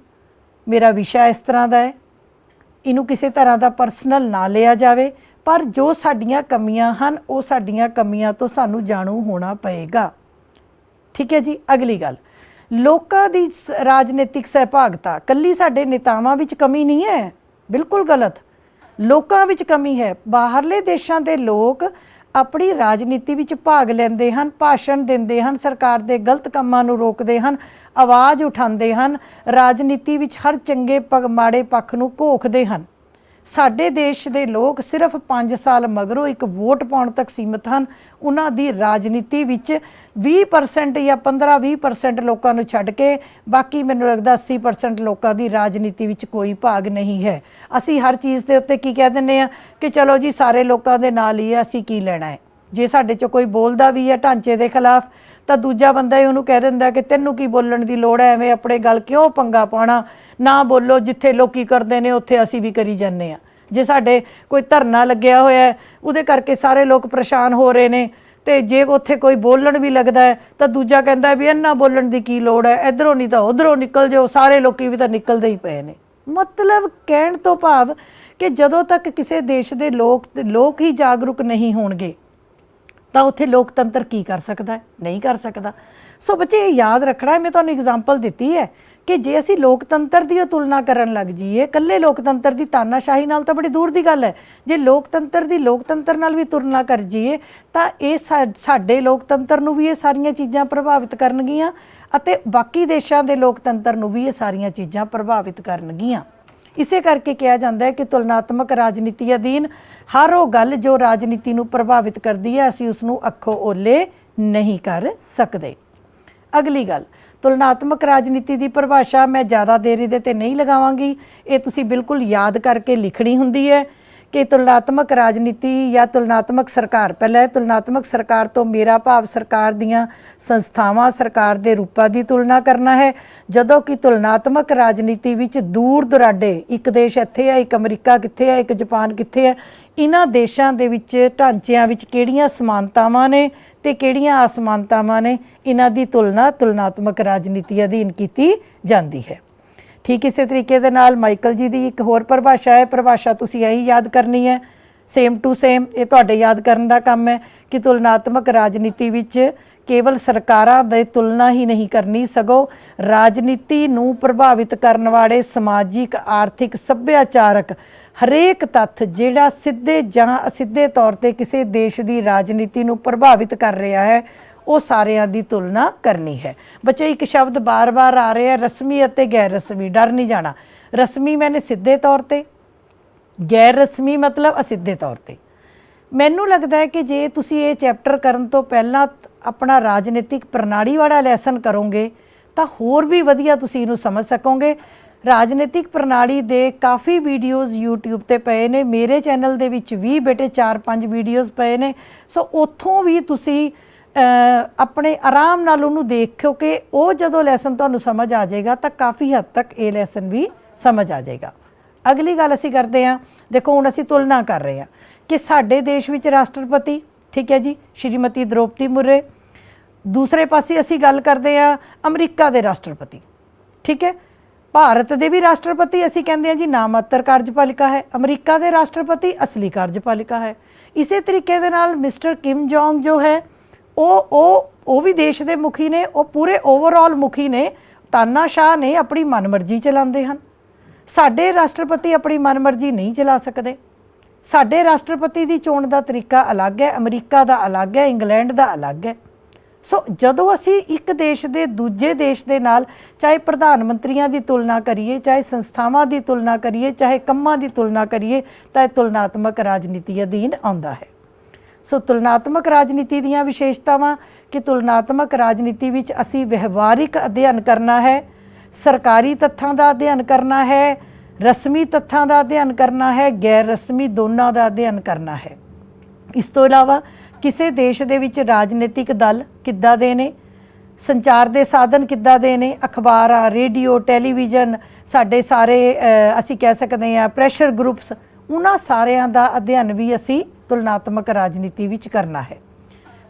मेरा विषय इस तरह का है, इनू किसी तरह का परसनल ना लिया जाए, पर जो साडियां कमियां हन वो साडियां कमियां तो सानू जानू होना पएगा। ठीक है जी। अगली गल, लोकां दी राजनीतिक सहभागिता कल्ली साडे नेतावां विच कमी नहीं है, बिल्कुल गलत। लोकां विच कमी है। बाहरले देशां दे लोग अपनी राजनीति विच भाग लैंदे हन, भाषण दिंदे हन, सरकार दे गलत कामां नूं रोकदे हन, आवाज़ उठाते हैं, राजनीति विच हर चंगे माड़े पक्ष नूं घोखदे हन। ਸਾਡੇ ਦੇਸ਼ ਦੇ ਲੋਕ ਸਿਰਫ 5 ਸਾਲ ਮਗਰੋਂ ਇੱਕ ਵੋਟ ਪਾਉਣ ਤੱਕ ਸੀਮਤ ਹਨ। ਉਹਨਾਂ ਦੀ ਰਾਜਨੀਤੀ ਵਿੱਚ 20% ਜਾਂ 15-20% ਲੋਕਾਂ ਨੂੰ ਛੱਡ ਕੇ ਬਾਕੀ ਮੈਨੂੰ ਲੱਗਦਾ 80% ਲੋਕਾਂ ਦੀ ਰਾਜਨੀਤੀ ਵਿੱਚ ਕੋਈ ਭਾਗ ਨਹੀਂ ਹੈ। ਅਸੀਂ ਹਰ ਚੀਜ਼ ਦੇ ਉੱਤੇ ਕੀ ਕਹਿ ਦਿੰਦੇ ਆ ਕਿ ਚਲੋ ਜੀ ਸਾਰੇ ਲੋਕਾਂ ਦੇ ਨਾਲ ਹੀ ਹੈ, ਅਸੀਂ ਕੀ ਲੈਣਾ ਹੈ। ਜੇ ਸਾਡੇ 'ਚੋਂ ਕੋਈ ਬੋਲਦਾ ਵੀ ਹੈ ਢਾਂਚੇ ਦੇ ਖਿਲਾਫ ਤਾਂ ਦੂਜਾ ਬੰਦਾ ਹੀ ਉਹਨੂੰ ਕਹਿ ਦਿੰਦਾ ਕਿ ਤੈਨੂੰ ਕੀ ਬੋਲਣ ਦੀ ਲੋੜ ਹੈ, ਐਵੇਂ ਆਪਣੇ ਗੱਲ ਕਿਉਂ ਪੰਗਾ ਪਾਉਣਾ, ਨਾ ਬੋਲੋ, ਜਿੱਥੇ ਲੋਕੀ ਕਰਦੇ ਨੇ ਉੱਥੇ ਅਸੀਂ ਵੀ ਕਰੀ ਜਾਂਦੇ ਹਾਂ। ਜੇ ਸਾਡੇ ਕੋਈ ਧਰਨਾ ਲੱਗਿਆ ਹੋਇਆ ਉਹਦੇ ਕਰਕੇ ਸਾਰੇ ਲੋਕ ਪਰੇਸ਼ਾਨ ਹੋ ਰਹੇ ਨੇ ਤੇ ਜੇ ਉੱਥੇ ਕੋਈ ਬੋਲਣ ਵੀ ਲੱਗਦਾ ਹੈ ਤਾਂ ਦੂਜਾ ਕਹਿੰਦਾ ਵੀ ਇਹਨਾਂ ਬੋਲਣ ਦੀ ਕੀ ਲੋੜ ਹੈ, ਇੱਧਰੋਂ ਨਹੀਂ ਤਾਂ ਉੱਧਰੋਂ ਨਿਕਲ ਜਾਓ, ਸਾਰੇ ਲੋਕੀ ਵੀ ਤਾਂ ਨਿਕਲਦੇ ਹੀ ਪਏ ਨੇ। ਮਤਲਬ ਕਹਿਣ ਤੋਂ ਭਾਵ ਕਿ ਜਦੋਂ ਤੱਕ ਕਿਸੇ ਦੇਸ਼ ਦੇ ਲੋਕ ਹੀ ਜਾਗਰੂਕ ਨਹੀਂ ਹੋਣਗੇ ਤਾਂ ਉੱਥੇ ਲੋਕਤੰਤਰ ਕੀ ਕਰ ਸਕਦਾ ਹੈ, ਨਹੀਂ ਕਰ ਸਕਦਾ। ਸੋ ਬੱਚੇ ਇਹ ਯਾਦ ਰੱਖਣਾ ਹੈ, ਮੈਂ ਤੁਹਾਨੂੰ ਐਗਜ਼ਾਮਪਲ ਦਿੱਤੀ ਹੈ ਕਿ ਜੇ ਅਸੀਂ ਲੋਕਤੰਤਰ ਦੀ ਤੁਲਨਾ ਕਰਨ ਲੱਗ ਜਾਈਏ ਇਕੱਲੇ ਲੋਕਤੰਤਰ ਦੀ ਤਾਨਾਸ਼ਾਹੀ ਨਾਲ ਤਾਂ ਬੜੀ ਦੂਰ ਦੀ ਗੱਲ ਹੈ। ਜੇ ਲੋਕਤੰਤਰ ਨਾਲ ਵੀ ਤੁਲਨਾ ਕਰ ਜਾਈਏ ਤਾਂ ਇਹ ਸਾਡੇ ਲੋਕਤੰਤਰ ਨੂੰ ਵੀ ਇਹ ਸਾਰੀਆਂ ਚੀਜ਼ਾਂ ਪ੍ਰਭਾਵਿਤ ਕਰਨਗੀਆਂ ਅਤੇ ਬਾਕੀ ਦੇਸ਼ਾਂ ਦੇ ਲੋਕਤੰਤਰ ਨੂੰ ਵੀ ਇਹ ਸਾਰੀਆਂ ਚੀਜ਼ਾਂ ਪ੍ਰਭਾਵਿਤ ਕਰਨਗੀਆਂ। ਇਸੇ ਕਰਕੇ ਕਿਹਾ ਜਾਂਦਾ ਹੈ ਕਿ ਤੁਲਨਾਤਮਕ ਰਾਜਨੀਤੀ ਅਧੀਨ ਹਰ ਉਹ ਗੱਲ ਜੋ ਰਾਜਨੀਤੀ ਨੂੰ ਪ੍ਰਭਾਵਿਤ ਕਰਦੀ ਹੈ ਅਸੀਂ ਉਸ ਨੂੰ ਅੱਖੋਂ ਓਲੇ ਨਹੀਂ ਕਰ ਸਕਦੇ। ਅਗਲੀ ਗੱਲ, ਤੁਲਨਾਤਮਕ ਰਾਜਨੀਤੀ ਦੀ ਪਰਿਭਾਸ਼ਾ ਮੈਂ ਜ਼ਿਆਦਾ ਦੇਰ ਇਹਦੇ ਤੇ ਨਹੀਂ ਲਗਾਵਾਂਗੀ, ਇਹ ਤੁਸੀਂ ਬਿਲਕੁਲ ਯਾਦ ਕਰਕੇ ਲਿਖਣੀ ਹੁੰਦੀ ਹੈ ਕਿ ਤੁਲਨਾਤਮਕ ਰਾਜਨੀਤੀ ਜਾਂ ਤੁਲਨਾਤਮਕ ਸਰਕਾਰ, ਪਹਿਲਾਂ ਤੁਲਨਾਤਮਕ ਸਰਕਾਰ ਤੋਂ ਮੇਰਾ ਭਾਵ ਸਰਕਾਰ ਦੀਆਂ ਸੰਸਥਾਵਾਂ, ਸਰਕਾਰ ਦੇ ਰੂਪਾਂ ਦੀ ਤੁਲਨਾ ਕਰਨਾ ਹੈ, ਜਦੋਂ ਕਿ ਤੁਲਨਾਤਮਕ ਰਾਜਨੀਤੀ ਵਿੱਚ ਦੂਰ ਦੁਰਾਡੇ ਇੱਕ ਦੇਸ਼ ਇੱਥੇ ਹੈ, ਇੱਕ ਅਮਰੀਕਾ ਕਿੱਥੇ ਹੈ, ਇੱਕ ਜਾਪਾਨ ਕਿੱਥੇ ਹੈ, ਇਹਨਾਂ ਦੇਸ਼ਾਂ ਦੇ ਵਿੱਚ ਢਾਂਚਿਆਂ ਵਿੱਚ ਕਿਹੜੀਆਂ ਸਮਾਨਤਾਵਾਂ ਨੇ ਤੇ ਕਿਹੜੀਆਂ ਅਸਮਾਨਤਾਵਾਂ ਨੇ, ਇਹਨਾਂ ਦੀ ਤੁਲਨਾ ਤੁਲਨਾਤਮਕ ਰਾਜਨੀਤੀ ਅਧੀਨ ਕੀਤੀ ਜਾਂਦੀ ਹੈ। ਠੀਕ ਇਸੇ ਤਰੀਕੇ ਦੇ ਨਾਲ ਮਾਈਕਲ ਜੀ ਦੀ ਇੱਕ ਹੋਰ ਪਰਿਭਾਸ਼ਾ ਹੈ, ਪਰਿਭਾਸ਼ਾ ਤੁਸੀਂ ਇਹੀ ਯਾਦ ਕਰਨੀ ਹੈ, ਸੇਮ ਟੂ ਸੇਮ, ਇਹ ਤੁਹਾਡੇ ਯਾਦ ਕਰਨ ਦਾ ਕੰਮ ਹੈ ਕਿ ਤੁਲਨਾਤਮਕ ਰਾਜਨੀਤੀ ਵਿੱਚ ਕੇਵਲ ਸਰਕਾਰਾਂ ਦੀ ਤੁਲਨਾ ਹੀ ਨਹੀਂ ਕਰਨੀ, ਸਗੋਂ ਰਾਜਨੀਤੀ ਨੂੰ ਪ੍ਰਭਾਵਿਤ ਕਰਨ ਵਾਲੇ ਸਮਾਜਿਕ, ਆਰਥਿਕ, ਸੱਭਿਆਚਾਰਕ ਹਰੇਕ ਤੱਥ ਜਿਹੜਾ ਸਿੱਧੇ ਜਾਂ ਅਸਿੱਧੇ ਤੌਰ ਤੇ ਕਿਸੇ ਦੇਸ਼ ਦੀ ਰਾਜਨੀਤੀ ਨੂੰ ਪ੍ਰਭਾਵਿਤ ਕਰ ਰਿਹਾ ਹੈ ਉਹ ਸਾਰਿਆਂ ਦੀ ਤੁਲਨਾ ਕਰਨੀ ਹੈ। ਬੱਚੇ ਇੱਕ ਸ਼ਬਦ ਬਾਰ-ਬਾਰ ਆ ਰਿਹਾ, ਰਸਮੀ ਅਤੇ ਗੈਰ ਰਸਮੀ। ਡਰ ਨਹੀਂ ਜਾਣਾ। ਰਸਮੀ ਮੈਨੇ ਸਿੱਧੇ ਤੌਰ ਤੇ, ਗੈਰ ਰਸਮੀ ਮਤਲਬ ਅਸਿੱਧੇ ਤੌਰ ਤੇ। ਮੈਨੂੰ ਲੱਗਦਾ ਹੈ ਕਿ ਜੇ ਤੁਸੀਂ ਇਹ ਚੈਪਟਰ ਕਰਨ ਤੋਂ ਪਹਿਲਾਂ ਆਪਣਾ ਰਾਜਨੀਤਿਕ ਪ੍ਰਣਾਲੀ ਵਾਲਾ ਲੈਸਨ ਕਰੋਗੇ ਤਾਂ ਹੋਰ ਵੀ ਵਧੀਆ ਤੁਸੀਂ ਇਹਨੂੰ ਸਮਝ ਸਕੋਗੇ। ਰਾਜਨੀਤਿਕ ਪ੍ਰਣਾਲੀ ਦੇ ਕਾਫੀ ਵੀਡੀਓਜ਼ YouTube ਤੇ ਪਏ ਨੇ, ਮੇਰੇ ਚੈਨਲ ਦੇ ਵਿੱਚ ਵੀ ਬੇਟੇ 4-5 ਵੀਡੀਓਜ਼ ਪਏ ਨੇ। ਸੋ ਉੱਥੋਂ ਵੀ ਤੁਸੀਂ ਆਪਣੇ ਆਰਾਮ ਨਾਲ ਉਹਨੂੰ ਦੇਖੋ ਕਿ ਉਹ ਜਦੋਂ ਲੈਸਨ ਤੁਹਾਨੂੰ ਸਮਝ ਆ ਜਾਏਗਾ ਤਾਂ ਕਾਫੀ ਹੱਦ ਤੱਕ ਇਹ ਲੈਸਨ ਵੀ ਸਮਝ ਆ ਜਾਏਗਾ। ਅਗਲੀ ਗੱਲ ਅਸੀਂ ਕਰਦੇ ਹਾਂ, ਦੇਖੋ ਹੁਣ ਅਸੀਂ ਤੁਲਨਾ ਕਰ ਰਹੇ ਹਾਂ ਕਿ ਸਾਡੇ ਦੇਸ਼ ਵਿੱਚ ਰਾਸ਼ਟਰਪਤੀ, ਠੀਕ ਹੈ ਜੀ, ਸ਼੍ਰੀਮਤੀ ਦ੍ਰੋਪਦੀ ਮੁਰਮੂ, ਦੂਸਰੇ ਪਾਸੇ ਅਸੀਂ ਗੱਲ ਕਰਦੇ ਹਾਂ ਅਮਰੀਕਾ ਦੇ ਰਾਸ਼ਟਰਪਤੀ, ਠੀਕ ਹੈ। ਭਾਰਤ ਦੇ ਵੀ ਰਾਸ਼ਟਰਪਤੀ ਅਸੀਂ ਕਹਿੰਦੇ ਹਾਂ ਜੀ ਨਾਮਾਤਰ ਕਾਰਜਪਾਲਿਕਾ ਹੈ, ਅਮਰੀਕਾ ਦੇ ਰਾਸ਼ਟਰਪਤੀ ਅਸਲੀ ਕਾਰਜਪਾਲਿਕਾ ਹੈ। ਇਸੇ ਤਰੀਕੇ ਦੇ ਨਾਲ ਮਿਸਟਰ ਕਿਮ ਜੋਂਗ ਜੋ ਹੈ ਉਹ ਵੀ ਦੇਸ਼ ਦੇ ਮੁਖੀ ਨੇ, ਉਹ ਪੂਰੇ ਓਵਰਆਲ ਮੁਖੀ ਨੇ, ਤਾਨਾਸ਼ਾਹ ਨੇ, ਆਪਣੀ ਮਨਮਰਜ਼ੀ ਚਲਾਉਂਦੇ ਹਨ। ਸਾਡੇ ਰਾਸ਼ਟਰਪਤੀ ਆਪਣੀ ਮਨਮਰਜ਼ੀ ਨਹੀਂ ਚਲਾ ਸਕਦੇ। ਸਾਡੇ ਰਾਸ਼ਟਰਪਤੀ ਦੀ ਚੋਣ ਦਾ ਤਰੀਕਾ ਅਲੱਗ ਹੈ, ਅਮਰੀਕਾ ਦਾ ਅਲੱਗ ਹੈ, ਇੰਗਲੈਂਡ ਦਾ ਅਲੱਗ ਹੈ। ਸੋ ਜਦੋਂ ਅਸੀਂ ਇੱਕ ਦੇਸ਼ ਦੇ ਦੂਜੇ ਦੇਸ਼ ਦੇ ਨਾਲ ਚਾਹੇ ਪ੍ਰਧਾਨ ਮੰਤਰੀਆਂ ਦੀ ਤੁਲਨਾ ਕਰੀਏ, ਚਾਹੇ ਸੰਸਥਾਵਾਂ ਦੀ ਤੁਲਨਾ ਕਰੀਏ, ਚਾਹੇ ਕੰਮਾਂ ਦੀ ਤੁਲਨਾ ਕਰੀਏ ਤਾਂ ਇਹ ਤੁਲਨਾਤਮਕ ਰਾਜਨੀਤੀ ਅਧੀਨ ਆਉਂਦਾ ਹੈ। ਸੋ ਤੁਲਨਾਤਮਕ ਰਾਜਨੀਤੀ ਦੀਆਂ ਵਿਸ਼ੇਸ਼ਤਾਵਾਂ ਕਿ ਤੁਲਨਾਤਮਕ ਰਾਜਨੀਤੀ ਵਿੱਚ ਅਸੀਂ ਵਿਵਹਾਰਿਕ ਅਧਿਐਨ ਕਰਨਾ ਹੈ, ਸਰਕਾਰੀ ਤੱਥਾਂ ਦਾ ਅਧਿਐਨ ਕਰਨਾ ਹੈ, ਰਸਮੀ ਤੱਥਾਂ ਦਾ ਅਧਿਐਨ ਕਰਨਾ ਹੈ, ਗੈਰ ਰਸਮੀ ਦੋਨਾਂ ਦਾ ਅਧਿਐਨ ਕਰਨਾ ਹੈ। ਇਸ ਤੋਂ ਇਲਾਵਾ ਕਿਸੇ ਦੇਸ਼ ਦੇ ਵਿੱਚ ਰਾਜਨੀਤਿਕ ਦਲ ਕਿੱਦਾਂ ਦੇ ਨੇ, ਸੰਚਾਰ ਦੇ ਸਾਧਨ ਕਿੱਦਾਂ ਦੇ ਨੇ, ਅਖਬਾਰਾਂ, ਰੇਡੀਓ, ਟੈਲੀਵਿਜ਼ਨ, ਸਾਡੇ ਸਾਰੇ ਅਸੀਂ ਕਹਿ ਸਕਦੇ ਹਾਂ ਪ੍ਰੈਸ਼ਰ ਗਰੁੱਪਸ, ਉਹਨਾਂ ਸਾਰਿਆਂ ਦਾ ਅਧਿਐਨ ਵੀ ਅਸੀਂ ਤੁਲਨਾਤਮਕ ਰਾਜਨੀਤੀ ਵਿੱਚ ਕਰਨਾ ਹੈ।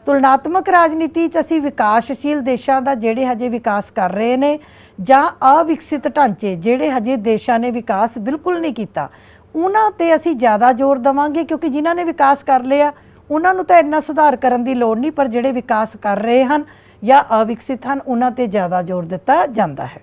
ਤੁਲਨਾਤਮਕ ਰਾਜਨੀਤੀ 'ਚ ਅਸੀਂ ਵਿਕਾਸਸ਼ੀਲ ਦੇਸ਼ਾਂ ਦਾ ਜਿਹੜੇ ਹਜੇ ਵਿਕਾਸ ਕਰ ਰਹੇ ਨੇ ਜਾਂ ਅਵਿਕਸਿਤ ਢਾਂਚੇ ਜਿਹੜੇ ਹਜੇ ਦੇਸ਼ਾਂ ਨੇ ਵਿਕਾਸ ਬਿਲਕੁਲ ਨਹੀਂ ਕੀਤਾ, ਉਹਨਾਂ 'ਤੇ ਅਸੀਂ ਜ਼ਿਆਦਾ ਜ਼ੋਰ ਦੇਵਾਂਗੇ ਕਿਉਂਕਿ ਜਿਨ੍ਹਾਂ ਨੇ ਵਿਕਾਸ ਕਰ ਲਿਆ ਉਹਨਾਂ ਨੂੰ ਤਾਂ ਇੰਨਾ ਸੁਧਾਰ ਕਰਨ ਦੀ ਲੋੜ ਨਹੀਂ, ਪਰ ਜਿਹੜੇ ਵਿਕਾਸ ਕਰ ਰਹੇ ਹਨ ਜਾਂ ਅਵਿਕਸਿਤ ਹਨ ਉਹਨਾਂ 'ਤੇ ਜ਼ਿਆਦਾ ਜ਼ੋਰ ਦਿੱਤਾ ਜਾਂਦਾ ਹੈ।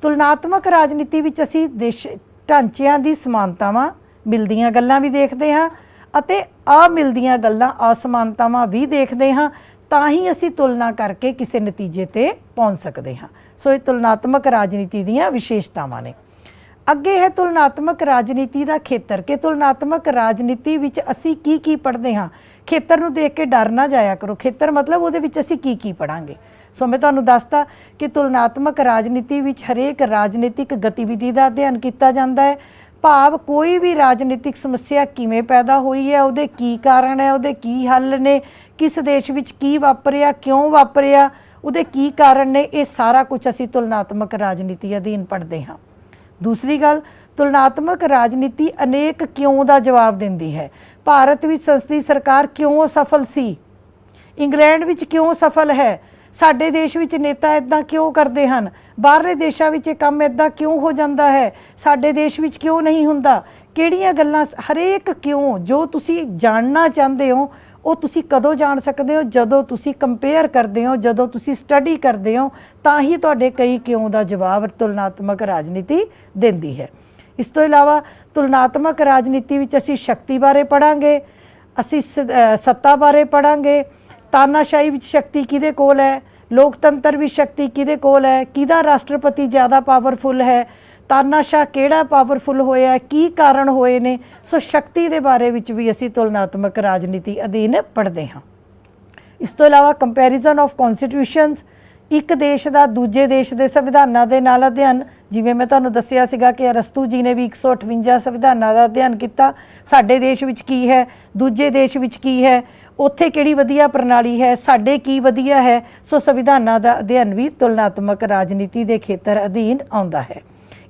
ਤੁਲਨਾਤਮਕ ਰਾਜਨੀਤੀ ਵਿੱਚ ਅਸੀਂ ਦੇਸ਼ ਢਾਂਚਿਆਂ ਦੀ ਸਮਾਨਤਾਵਾਂ, ਮਿਲਦੀਆਂ ਗੱਲਾਂ ਵੀ ਦੇਖਦੇ ਹਾਂ ਅਤੇ ਅਮਿਲਦੀਆਂ ਗੱਲਾਂ, ਅਸਮਾਨਤਾਵਾਂ ਵੀ ਦੇਖਦੇ ਹਾਂ, ਤਾਂ ਹੀ ਅਸੀਂ ਤੁਲਨਾ ਕਰਕੇ ਕਿਸੇ ਨਤੀਜੇ ਤੇ ਪਹੁੰਚ ਸਕਦੇ ਹਾਂ। ਸੋ ਇਹ ਤੁਲਨਾਤਮਕ ਰਾਜਨੀਤੀ ਦੀਆਂ ਵਿਸ਼ੇਸ਼ਤਾਵਾਂ ਨੇ। ਅੱਗੇ ਹੈ ਤੁਲਨਾਤਮਕ ਰਾਜਨੀਤੀ ਦਾ ਖੇਤਰ, ਕਿ ਤੁਲਨਾਤਮਕ ਰਾਜਨੀਤੀ ਵਿੱਚ ਅਸੀਂ ਕੀ ਪੜ੍ਹਦੇ ਹਾਂ। ਖੇਤਰ ਨੂੰ ਦੇਖ ਕੇ ਡਰ ਨਾ ਜਾਇਆ ਕਰੋ, ਖੇਤਰ ਮਤਲਬ ਉਹਦੇ ਵਿੱਚ ਅਸੀਂ ਕੀ ਪੜ੍ਹਾਂਗੇ। ਸੋ ਮੈਂ ਤੁਹਾਨੂੰ ਦੱਸਤਾ ਕਿ ਤੁਲਨਾਤਮਕ ਰਾਜਨੀਤੀ ਵਿੱਚ ਹਰੇਕ ਰਾਜਨੀਤਿਕ ਗਤੀਵਿਧੀ ਦਾ ਅਧਿਐਨ ਕੀਤਾ ਜਾਂਦਾ ਹੈ। ਭਾਵ ਕੋਈ ਵੀ ਰਾਜਨੀਤਿਕ ਸਮੱਸਿਆ ਕਿਵੇਂ ਪੈਦਾ ਹੋਈ ਹੈ, ਉਹਦੇ ਕੀ ਕਾਰਨ ਹੈ, ਉਹਦੇ ਕੀ ਹੱਲ ਨੇ, ਕਿਸ ਦੇਸ਼ ਵਿੱਚ ਕੀ ਵਾਪਰਿਆ, ਕਿਉਂ ਵਾਪਰਿਆ, ਉਹਦੇ ਕੀ ਕਾਰਨ ਨੇ, ਇਹ ਸਾਰਾ ਕੁਝ ਅਸੀਂ ਤੁਲਨਾਤਮਕ ਰਾਜਨੀਤੀ ਅਧੀਨ ਪੜ੍ਹਦੇ ਹਾਂ। ਦੂਸਰੀ ਗੱਲ, ਤੁਲਨਾਤਮਕ ਰਾਜਨੀਤੀ ਅਨੇਕ ਕਿਉਂ ਦਾ ਜਵਾਬ ਦਿੰਦੀ ਹੈ। ਭਾਰਤ ਵਿੱਚ ਸੰਸਦੀ ਸਰਕਾਰ ਕਿਉਂ ਅਸਫਲ ਸੀ, ਇੰਗਲੈਂਡ ਵਿੱਚ ਕਿਉਂ ਸਫਲ ਹੈ, ਸਾਡੇ ਦੇਸ਼ ਵਿੱਚ ਨੇਤਾ ਇੱਦਾਂ ਕਿਉਂ ਕਰਦੇ ਹਨ, ਬਾਹਰਲੇ ਦੇਸ਼ਾਂ ਵਿੱਚ ਇਹ ਕੰਮ ਇੱਦਾਂ ਕਿਉਂ ਹੋ ਜਾਂਦਾ ਹੈ, ਸਾਡੇ ਦੇਸ਼ ਵਿੱਚ ਕਿਉਂ ਨਹੀਂ ਹੁੰਦਾ, ਕਿਹੜੀਆਂ ਗੱਲਾਂ, ਹਰੇਕ ਕਿਉਂ ਜੋ ਤੁਸੀਂ ਜਾਣਨਾ ਚਾਹੁੰਦੇ ਹੋ ਉਹ ਤੁਸੀਂ ਕਦੋਂ ਜਾਣ ਸਕਦੇ ਹੋ, ਜਦੋਂ ਤੁਸੀਂ ਕੰਪੇਅਰ ਕਰਦੇ ਹੋ, ਜਦੋਂ ਤੁਸੀਂ ਸਟੱਡੀ ਕਰਦੇ ਹੋ, ਤਾਂ ਹੀ ਤੁਹਾਡੇ ਕਈ ਕਿਉਂ ਦਾ ਜਵਾਬ ਤੁਲਨਾਤਮਕ ਰਾਜਨੀਤੀ ਦਿੰਦੀ ਹੈ। ਇਸ ਤੋਂ ਇਲਾਵਾ ਤੁਲਨਾਤਮਕ ਰਾਜਨੀਤੀ ਵਿੱਚ ਅਸੀਂ ਸ਼ਕਤੀ ਬਾਰੇ ਪੜ੍ਹਾਂਗੇ, ਅਸੀਂ ਸੱਤਾ ਬਾਰੇ ਪੜ੍ਹਾਂਗੇ, ਤਾਨਾਸ਼ਾਹੀ ਵਿੱਚ ਸ਼ਕਤੀ ਕਿਹਦੇ ਕੋਲ ਹੈ, ਲੋਕਤੰਤਰ ਵਿੱਚ ਸ਼ਕਤੀ ਕਿਹਦੇ ਕੋਲ ਹੈ, ਕਿਹਦਾ ਰਾਸ਼ਟਰਪਤੀ ਜ਼ਿਆਦਾ ਪਾਵਰਫੁਲ ਹੈ, ਤਾਨਾਸ਼ਾਹ ਕਿਹੜਾ ਪਾਵਰਫੁਲ ਹੋਇਆ, ਕੀ ਕਾਰਨ ਹੋਏ ਨੇ। ਸੋ ਸ਼ਕਤੀ ਦੇ ਬਾਰੇ ਵਿੱਚ ਵੀ ਅਸੀਂ ਤੁਲਨਾਤਮਕ ਰਾਜਨੀਤੀ ਅਧੀਨ ਪੜ੍ਹਦੇ ਹਾਂ। ਇਸ ਤੋਂ ਇਲਾਵਾ ਕੰਪੈਰੀਜ਼ਨ ਆਫ ਕਨਸਟੀਟਿਊਸ਼ਨਸ, ਇੱਕ ਦੇਸ਼ ਦਾ ਦੂਜੇ ਦੇਸ਼ ਦੇ ਸੰਵਿਧਾਨਾਂ ਦੇ ਨਾਲ ਅਧਿਐਨ। ਜਿਵੇਂ ਮੈਂ ਤੁਹਾਨੂੰ ਦੱਸਿਆ ਸੀਗਾ ਕਿ ਅਰਸਤੂ ਜੀ ਨੇ ਵੀ 158 ਸੰਵਿਧਾਨਾਂ ਦਾ ਅਧਿਐਨ ਕੀਤਾ। ਸਾਡੇ ਦੇਸ਼ ਵਿੱਚ ਕੀ ਹੈ, ਦੂਜੇ ਦੇਸ਼ ਵਿੱਚ ਕੀ ਹੈ, ਉੱਥੇ ਕਿਹੜੀ ਵਧੀਆ ਪ੍ਰਣਾਲੀ ਹੈ, ਸਾਡੇ ਕੀ ਵਧੀਆ ਹੈ। ਸੋ ਸੰਵਿਧਾਨਾਂ ਦਾ ਅਧਿਐਨ ਵੀ ਤੁਲਨਾਤਮਕ ਰਾਜਨੀਤੀ ਦੇ ਖੇਤਰ ਅਧੀਨ ਆਉਂਦਾ ਹੈ।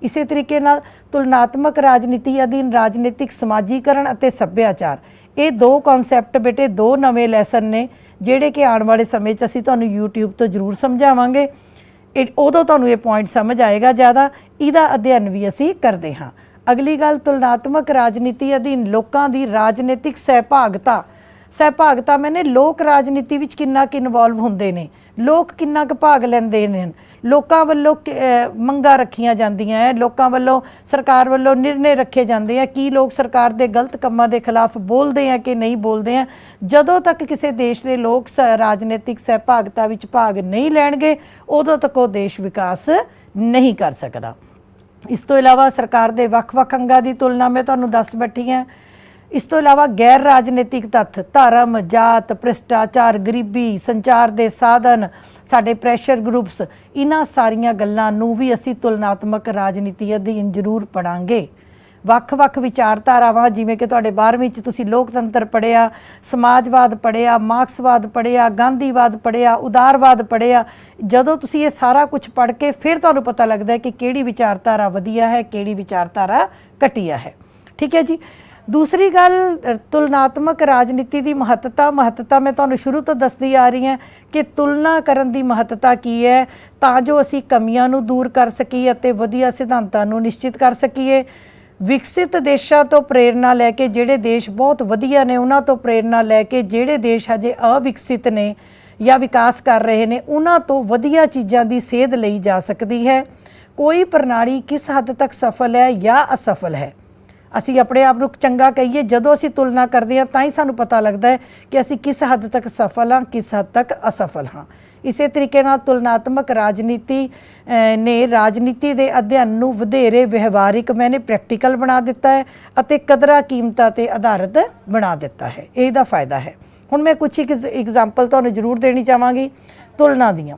ਇਸੇ ਤਰੀਕੇ ਨਾਲ ਤੁਲਨਾਤਮਕ ਰਾਜਨੀਤੀ ਅਧੀਨ ਰਾਜਨੀਤਿਕ ਸਮਾਜੀਕਰਨ ਅਤੇ ਸੱਭਿਆਚਾਰ, ਇਹ ਦੋ ਕਨਸੈਪਟ ਬੇਟੇ, ਦੋ ਨਵੇਂ ਲੈਸਨ ਨੇ ਜਿਹੜੇ ਕਿ ਆਉਣ ਵਾਲੇ ਸਮੇਂ 'ਚ ਅਸੀਂ ਤੁਹਾਨੂੰ YouTube ਤੋਂ ਜ਼ਰੂਰ ਸਮਝਾਵਾਂਗੇ। ਉਦੋਂ ਤੁਹਾਨੂੰ ਇਹ ਪੁਆਇੰਟ ਸਮਝ ਆਏਗਾ ਜ਼ਿਆਦਾ। ਇਹਦਾ ਅਧਿਐਨ ਵੀ ਅਸੀਂ ਕਰਦੇ ਹਾਂ। ਅਗਲੀ ਗੱਲ, ਤੁਲਨਾਤਮਕ ਰਾਜਨੀਤੀ ਅਧੀਨ ਲੋਕਾਂ ਦੀ ਰਾਜਨੀਤਿਕ ਸਹਿਭਾਗਤਾ ਮੈਨੇ ਲੋਕ ਰਾਜਨੀਤੀ ਵਿੱਚ ਕਿੰਨਾ ਕੁ ਇਨਵੋਲਵ ਹੁੰਦੇ ਨੇ, ਲੋਕ ਕਿੰਨਾ ਕੁ ਭਾਗ ਲੈਂਦੇ ਨੇ, ਲੋਕਾਂ ਵੱਲੋਂ ਮੰਗਾਂ ਰੱਖੀਆਂ ਜਾਂਦੀਆਂ ਹੈ, ਲੋਕਾਂ ਵੱਲੋਂ ਸਰਕਾਰ ਵੱਲੋਂ ਨਿਰਣੇ ਰੱਖੇ ਜਾਂਦੇ ਆ, ਕੀ ਲੋਕ ਸਰਕਾਰ ਦੇ ਗਲਤ ਕੰਮਾਂ ਦੇ ਖਿਲਾਫ ਬੋਲਦੇ ਆ ਕਿ ਨਹੀਂ ਬੋਲਦੇ ਆ। ਜਦੋਂ ਤੱਕ ਕਿਸੇ ਦੇਸ਼ ਦੇ ਲੋਕ ਰਾਜਨੀਤਿਕ ਸਹਿਭਾਗਤਾ ਵਿੱਚ ਭਾਗ ਨਹੀਂ ਲੈਣਗੇ, ਉਦੋਂ ਤੱਕ ਉਹ ਦੇਸ਼ ਵਿਕਾਸ ਨਹੀਂ ਕਰ ਸਕਦਾ। ਇਸ ਤੋਂ ਇਲਾਵਾ ਸਰਕਾਰ ਦੇ ਵੱਖ-ਵੱਖ ਅੰਗਾਂ ਦੀ ਤੁਲਨਾ ਮੈਂ ਤੁਹਾਨੂੰ ਦੱਸ ਬੈਠੀ ਹਾਂ। ਇਸ ਤੋਂ ਇਲਾਵਾ ਗੈਰ ਰਾਜਨੀਤਿਕ ਤੱਥ, ਧਰਮ, ਜਾਤ, ਭ੍ਰਿਸ਼ਟਾਚਾਰ, ਗਰੀਬੀ, ਸੰਚਾਰ ਦੇ ਸਾਧਨ, ਸਾਡੇ ਪ੍ਰੈਸ਼ਰ ਗਰੁੱਪਸ, ਇਹਨਾਂ ਸਾਰੀਆਂ ਗੱਲਾਂ ਨੂੰ ਵੀ ਅਸੀਂ ਤੁਲਨਾਤਮਕ ਰਾਜਨੀਤੀ ਅਧੀਨ ਜ਼ਰੂਰ ਪੜ੍ਹਾਂਗੇ। ਵੱਖ-ਵੱਖ ਵਿਚਾਰਧਾਰਾਵਾਂ, ਜਿਵੇਂ ਕਿ ਤੁਹਾਡੇ 12ਵੀਂ 'ਚ ਤੁਸੀਂ ਲੋਕਤੰਤਰ ਪੜ੍ਹਿਆ, ਸਮਾਜਵਾਦ ਪੜ੍ਹਿਆ, ਮਾਰਕਸਵਾਦ ਪੜ੍ਹਿਆ, ਗਾਂਧੀਵਾਦ ਪੜ੍ਹਿਆ, ਉਦਾਰਵਾਦ ਪੜ੍ਹਿਆ। ਜਦੋਂ ਤੁਸੀਂ ਇਹ ਸਾਰਾ ਕੁਝ ਪੜ੍ਹ ਕੇ ਫਿਰ ਤੁਹਾਨੂੰ ਪਤਾ ਲੱਗਦਾ ਹੈ ਕਿ ਕਿਹੜੀ ਵਿਚਾਰਧਾਰਾ ਵਧੀਆ ਹੈ, ਕਿਹੜੀ ਵਿਚਾਰਧਾਰਾ ਘਟੀਆ ਹੈ। ਠੀਕ ਹੈ ਜੀ। ਦੂਸਰੀ ਗੱਲ, ਤੁਲਨਾਤਮਕ ਰਾਜਨੀਤੀ ਦੀ ਮਹੱਤਤਾ ਮੈਂ ਤੁਹਾਨੂੰ ਸ਼ੁਰੂ ਤੋਂ ਦੱਸਦੀ ਆ ਰਹੀ ਹਾਂ ਕਿ ਤੁਲਨਾ ਕਰਨ ਦੀ ਮਹੱਤਤਾ ਕੀ ਹੈ, ਤਾਂ ਜੋ ਅਸੀਂ ਕਮੀਆਂ ਨੂੰ ਦੂਰ ਕਰ ਸਕੀਏ ਅਤੇ ਵਧੀਆ ਸਿਧਾਂਤਾਂ ਨੂੰ ਨਿਸ਼ਚਿਤ ਕਰ ਸਕੀਏ। ਵਿਕਸਿਤ ਦੇਸ਼ਾਂ ਤੋਂ ਪ੍ਰੇਰਨਾ ਲੈ ਕੇ, ਜਿਹੜੇ ਦੇਸ਼ ਬਹੁਤ ਵਧੀਆ ਨੇ ਉਹਨਾਂ ਤੋਂ ਪ੍ਰੇਰਨਾ ਲੈ ਕੇ, ਜਿਹੜੇ ਦੇਸ਼ ਹਜੇ ਅਵਿਕਸਿਤ ਨੇ ਜਾਂ ਵਿਕਾਸ ਕਰ ਰਹੇ ਨੇ, ਉਹਨਾਂ ਤੋਂ ਵਧੀਆ ਚੀਜ਼ਾਂ ਦੀ ਸੇਧ ਲਈ ਜਾ ਸਕਦੀ ਹੈ। ਕੋਈ ਪ੍ਰਣਾਲੀ ਕਿਸ ਹੱਦ ਤੱਕ ਸਫਲ ਹੈ ਜਾਂ ਅਸਫਲ ਹੈ, ਅਸੀਂ ਆਪਣੇ ਆਪ ਨੂੰ ਚੰਗਾ ਕਹੀਏ ਜਦੋਂ ਅਸੀਂ ਤੁਲਨਾ ਕਰਦੇ ਹਾਂ, ਤਾਂ ਹੀ ਸਾਨੂੰ ਪਤਾ ਲੱਗਦਾ ਹੈ ਕਿ ਅਸੀਂ ਕਿਸ ਹੱਦ ਤੱਕ ਸਫਲ ਹਾਂ, ਕਿਸ ਹੱਦ ਤੱਕ ਅਸਫਲ ਹਾਂ। ਇਸੇ ਤਰੀਕੇ ਨਾਲ ਤੁਲਨਾਤਮਕ ਰਾਜਨੀਤੀ ਨੇ ਰਾਜਨੀਤੀ ਦੇ ਅਧਿਐਨ ਨੂੰ ਵਧੇਰੇ ਵਿਵਹਾਰਿਕ ਪ੍ਰੈਕਟੀਕਲ ਬਣਾ ਦਿੱਤਾ ਹੈ ਅਤੇ ਕਦਰਾਂ ਕੀਮਤਾਂ 'ਤੇ ਆਧਾਰਿਤ ਬਣਾ ਦਿੱਤਾ ਹੈ। ਇਹਦਾ ਫਾਇਦਾ ਹੈ। ਹੁਣ ਮੈਂ ਕੁਛ ਇੱਕ ਐਗਜ਼ਾਮਪਲ ਤੁਹਾਨੂੰ ਜ਼ਰੂਰ ਦੇਣੀ ਚਾਹਾਂਗੀ ਤੁਲਨਾ ਦੀਆਂ,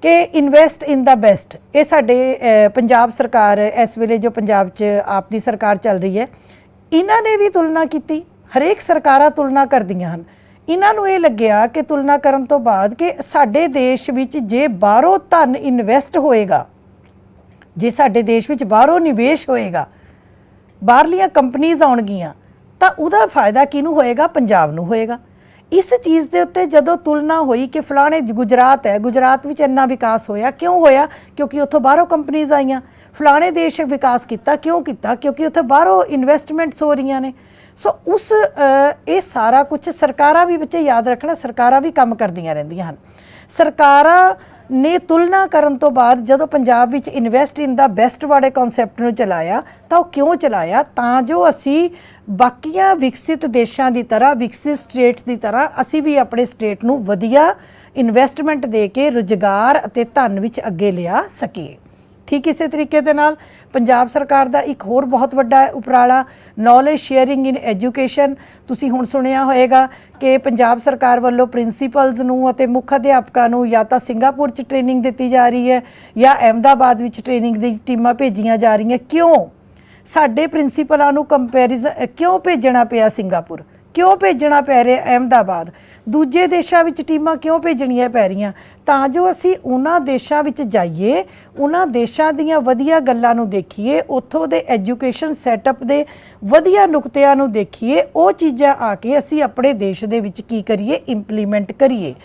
ਕਿ ਇਨਵੈਸਟ ਇਨ ਦਾ ਬੈਸਟ। ਇਹ ਸਾਡੇ ਪੰਜਾਬ ਸਰਕਾਰ ਇਸ ਵੇਲੇ ਜੋ ਪੰਜਾਬ 'ਚ ਆਪ ਦੀ ਸਰਕਾਰ ਚੱਲ ਰਹੀ ਹੈ, ਇਹਨਾਂ ਨੇ ਵੀ ਤੁਲਨਾ ਕੀਤੀ। ਹਰੇਕ ਸਰਕਾਰਾਂ ਤੁਲਨਾ ਕਰਦੀਆਂ ਹਨ। ਇਹਨਾਂ ਨੂੰ ਇਹ ਲੱਗਿਆ ਕਿ ਤੁਲਨਾ ਕਰਨ ਤੋਂ ਬਾਅਦ ਕਿ ਸਾਡੇ ਦੇਸ਼ ਵਿੱਚ ਜੇ ਬਾਹਰੋਂ ਧਨ ਇਨਵੈਸਟ ਹੋਏਗਾ, ਜੇ ਸਾਡੇ ਦੇਸ਼ ਵਿੱਚ ਬਾਹਰੋਂ ਨਿਵੇਸ਼ ਹੋਏਗਾ, ਬਾਹਰਲੀਆਂ ਕੰਪਨੀਆਂ ਆਉਣਗੀਆਂ, ਤਾਂ ਉਹਦਾ ਫਾਇਦਾ ਕਿਹਨੂੰ ਹੋਏਗਾ? ਪੰਜਾਬ ਨੂੰ ਹੋਏਗਾ। ਇਸ ਚੀਜ਼ ਦੇ ਉੱਤੇ ਜਦੋਂ ਤੁਲਨਾ ਹੋਈ ਕਿ ਫਲਾਣੇ ਗੁਜਰਾਤ ਹੈ, ਗੁਜਰਾਤ ਵਿੱਚ ਇੰਨਾ ਵਿਕਾਸ ਹੋਇਆ, ਕਿਉਂ ਹੋਇਆ? ਕਿਉਂਕਿ ਉੱਥੋਂ ਬਾਹਰੋਂ ਕੰਪਨੀਆਂ ਆਈਆਂ। ਫਲਾਣੇ ਦੇਸ਼ ਵਿਕਾਸ ਕੀਤਾ, ਕਿਉਂ ਕੀਤਾ? ਕਿਉਂਕਿ ਉੱਥੇ ਬਾਹਰੋਂ ਇਨਵੈਸਟਮੈਂਟਸ ਹੋ ਰਹੀਆਂ ਨੇ। ਸੋ ਇਹ ਸਾਰਾ ਕੁਝ ਸਰਕਾਰਾਂ ਵੀ, ਬੱਚੇ ਯਾਦ ਰੱਖਣਾ, ਸਰਕਾਰਾਂ ਵੀ ਕੰਮ ਕਰਦੀਆਂ ਰਹਿੰਦੀਆਂ ਹਨ। ਸਰਕਾਰਾਂ ਨੇ ਤੁਲਨਾ ਕਰਨ ਤੋਂ ਬਾਅਦ ਜਦੋਂ ਪੰਜਾਬ ਵਿੱਚ ਇਨਵੈਸਟ ਇਨ ਦਾ ਬੈਸਟ ਵਾਲੇ ਕਨਸੈਪਟ ਨੂੰ ਚਲਾਇਆ, ਤਾਂ ਉਹ ਕਿਉਂ ਚਲਾਇਆ? ਤਾਂ ਜੋ ਅਸੀਂ ਬਾਕੀਆਂ ਵਿਕਸਿਤ ਦੇਸ਼ਾਂ ਦੀ ਤਰ੍ਹਾਂ, ਵਿਕਸਿਤ ਸਟੇਟਸ ਦੀ ਤਰ੍ਹਾਂ, ਅਸੀਂ ਵੀ ਆਪਣੇ ਸਟੇਟ ਨੂੰ ਵਧੀਆ ਇਨਵੈਸਟਮੈਂਟ ਦੇ ਕੇ ਰੁਜ਼ਗਾਰ ਅਤੇ ਧਨ ਵਿੱਚ ਅੱਗੇ ਲਿਆ ਸਕੀਏ। ठीक इस तरीके दे नाल पंजाब सरकार दा एक होर बहुत वड्डा उपराला नॉलेज शेयरिंग इन एजुकेशन। तुसी हुण सुनिया होएगा कि पंजाब सरकार वालों प्रिंसीपल्स नूं अते मुख अध्यापकां नूं या तां सिंगापुर च ट्रेनिंग दित्ती जा रही है या अहमदाबाद विच ट्रेनिंग दी टीमां भेजियां जा रही हैं। क्यों साडे प्रिंसीपलां नूं कंपैरिजन क्यों भेजना पिया सिंगापुर, क्यों भेजना पै रहा अहमदाबाद, दूजे देशों में टीमां क्यों भेजनियां पै रहीआं, तां जो असी उन्हां देशों में जाइए, उन्हां देशों दीयां वधिया गल्लां नूं देखीए, उत्थों दे एजुकेशन सैटअप दे वधिया नुकतिਆਂ नूं देखीए, वो चीज़ां आके असी अपने देश दे विच की करिए इंप्लीमेंट करिए।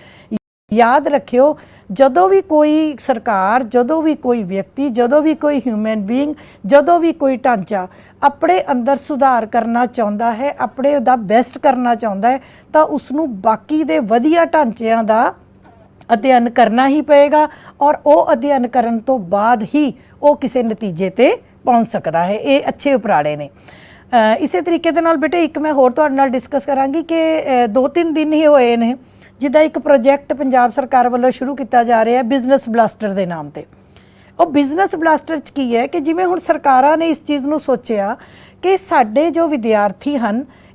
याद रखियो जदों भी कोई सरकार, जदों भी कोई व्यक्ति, जदों भी कोई ह्यूमन बीइंग, जदों भी कोई ढांचा अपने अंदर सुधार करना चाहता है, अपने दा बेस्ट करना चाहता है, तो उसनूं बाकी दे वधिया ढांचिਆਂ ਦਾ अध्ययन करना ही पेगा और वो अध्ययन करन तो बाद ही वो किसी नतीजे ते पहुँच सकता है। ये अच्छे उपराले ने। इसे तरीके दे नाल बेटे एक मैं होर तुहाडे नाल डिस्कस करांगी कि 2-3 दिन ही होए ने जिदा एक प्रोजैक्ट पंजाब सरकार वालों शुरू किया जा रहा है बिजनेस ब्लास्टर के नाम से। और बिजनेस ब्लास्टर च की है कि जिमें हुण सरकारां ने इस चीज़ नूं सोचिया कि साडे जो विद्यार्थी हैं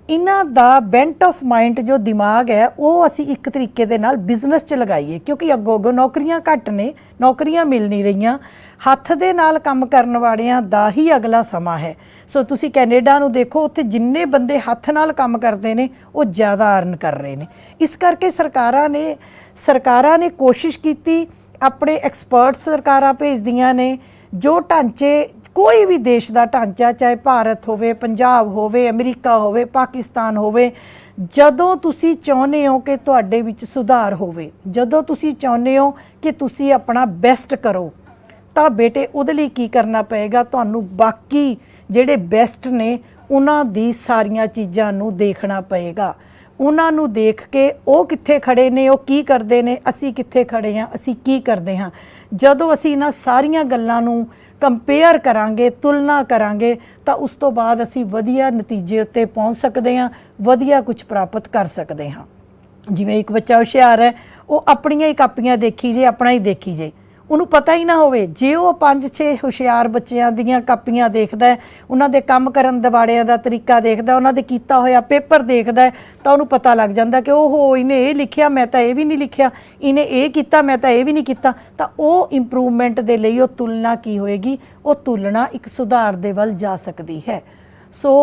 इन्हां दा बेंट ऑफ माइंड जो दिमाग है वो असी एक तरीके दे नाल बिजनेस च लगाईए, क्योंकि अगों अगों नौकरियां घट ने, नौकरियां मिल नहीं रहीआं, हत्थ दे नाल काम करन वालियां दा ही अगला समा है। सो तुसी कैनेडा नूं देखो, उत्थे जिन्ने बंदे हत्थ नाल काम करते हैं वो ज़्यादा अर्न कर रहे हैं। इस करके सरकारां ने कोशिश की, अपने एक्सपर्ट्स सरकारां भेजदियां ने जो ढांचे कोई भी देश का ढांचा, चाहे भारत होवे, पंजाब होवे, अमरीका होवे, पाकिस्तान होवे, जदों तुसी चाहुंदे हो कि तुहाडे विच सुधार होवे, जदों तुसी चाहुंदे हो कि तुसी अपना बेस्ट करो, तो बेटे उहदे लई की करना पएगा, तुहानूं बाकी जिहड़े बेस्ट ने उन्हां दी सारियां चीज़ां नूं देखना पएगा। उन्हां नूं देख के वो कित्थे खड़े ने, वो की करदे ने, असी कित्थे खड़े हाँ, असी की करदे हाँ। जदों असी इन्हां सारियां गल्लां नूं कंपेयर करांगे, तुलना करांगे, तो उस तो बाद असी वधिया नतीजे उत्ते पहुँच सकते हैं, वधिया कुछ प्राप्त कर सकते हैं। जिवें एक बच्चा हुशियार है, वो अपनियां ही कापियां देखी जे, अपना ही देखी जे, उन्होंने पता ही ना होवे, जे वो 5-6 हुशियार बच्चों दीयां कापियां देखदा है, उन्हां दे काम करन दवाड़ियां दा तरीका देखदा, उन्हां दे कीता होया पेपर देखदा है, तो उन्होंने पता लग जाता कि ओहो इन्हें ये लिखिया, मैं तो ये भी नहीं लिखिया, इन्हें ये कीता, मैं तो ये भी नहीं कीता। तो वो इंप्रूवमेंट दे लई वो तुलना की होएगी, वो तुलना एक सुधार दे वल जा सकती है। सो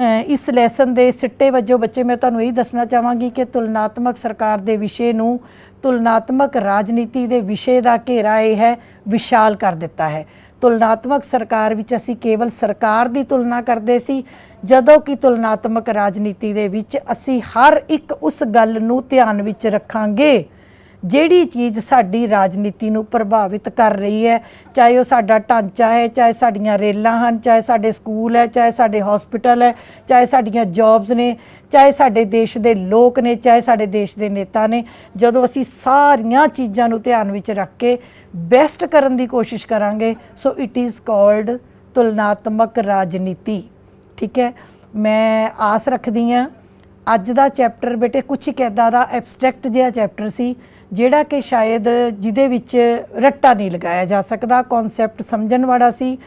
इस लैसन दे सिट्टे वजों बच्चे मैं तुहानूं यही दसना चाहांगी कि तुलनात्मक सरकार दे विषय नूं तुलनात्मक राजनीति के विषय का घेरा यह है विशाल कर दिता है। तुलनात्मक सरकार विच असी केवल सरकार की तुलना करते सी, जदों कि तुलनात्मक राजनीति दे विच असी हर एक उस गल नूं ध्यान विच रखांगे जिहड़ी चीज़ साडी राजनीति नूं प्रभावित कर रही है, चाहे वो साडा ढांचा है, चाहे साडियां रेलां हन, चाहे साडे स्कूल है, चाहे साडे हॉस्पिटल है, चाहे साडियां जॉब्स ने, चाहे साडे देश दे लोक ने, चाहे साडे देश दे नेता ने। जदों असी सारियां चीज़ां नूं ध्यान विच रख के बेस्ट करन दी कोशिश करांगे, सो इट इज़ कॉल्ड तुलनात्मक राजनीति। ठीक है, मैं आस रखदी हाँ अज दा चैप्टर बेटे कुछ एक इदां दा एबस्ट्रैक्ट जिहा चैप्टर सी जिहड़ा कि शायद जिहदे विच रट्टा नहीं लगाया जा सकदा, कॉन्सैप्ट समझण वाला सी।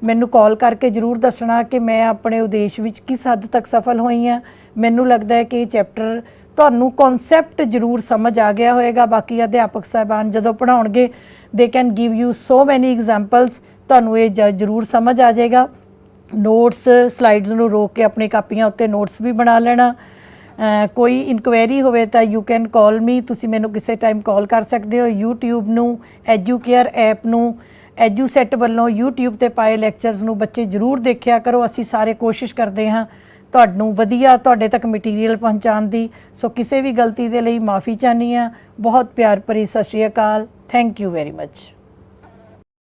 मैनू कॉल करके जरूर दसना कि मैं अपने उद्देश विच किस हद तक सफल होई हाँ। मैनू लगता है कि ये चैप्टर तुहानू कॉन्सैप्ट जरूर समझ आ गया होएगा। बाकी अध्यापक साहबान जदों पढ़ाउणगे they can give you so many examples, तुहानू ये जरूर समझ आ जाएगा। नोट्स स्लाइड्स नू रोक के अपनी कापियां उत्ते नोट्स भी बना लेना। कोई इनक्वायरी होवे तो यू कैन कॉल मी, तुसी मैनू किसी टाइम कॉल कर सकते हो। यूट्यूब नू एजुकेयर ऐप नू एजुसैट वालों यूट्यूब ते पाए लैक्चरस नू बच्चे जरूर देखिया करो। असी सारे कोशिश करते हाँ तुहानू वधिया तुहाडे तक मटीरीअल पहुँचाउण दी। सो किसी भी गलती दे लई माफ़ी चाहनी हाँ। बहुत प्यार भरी सत श्री अकाल। Thank you very much.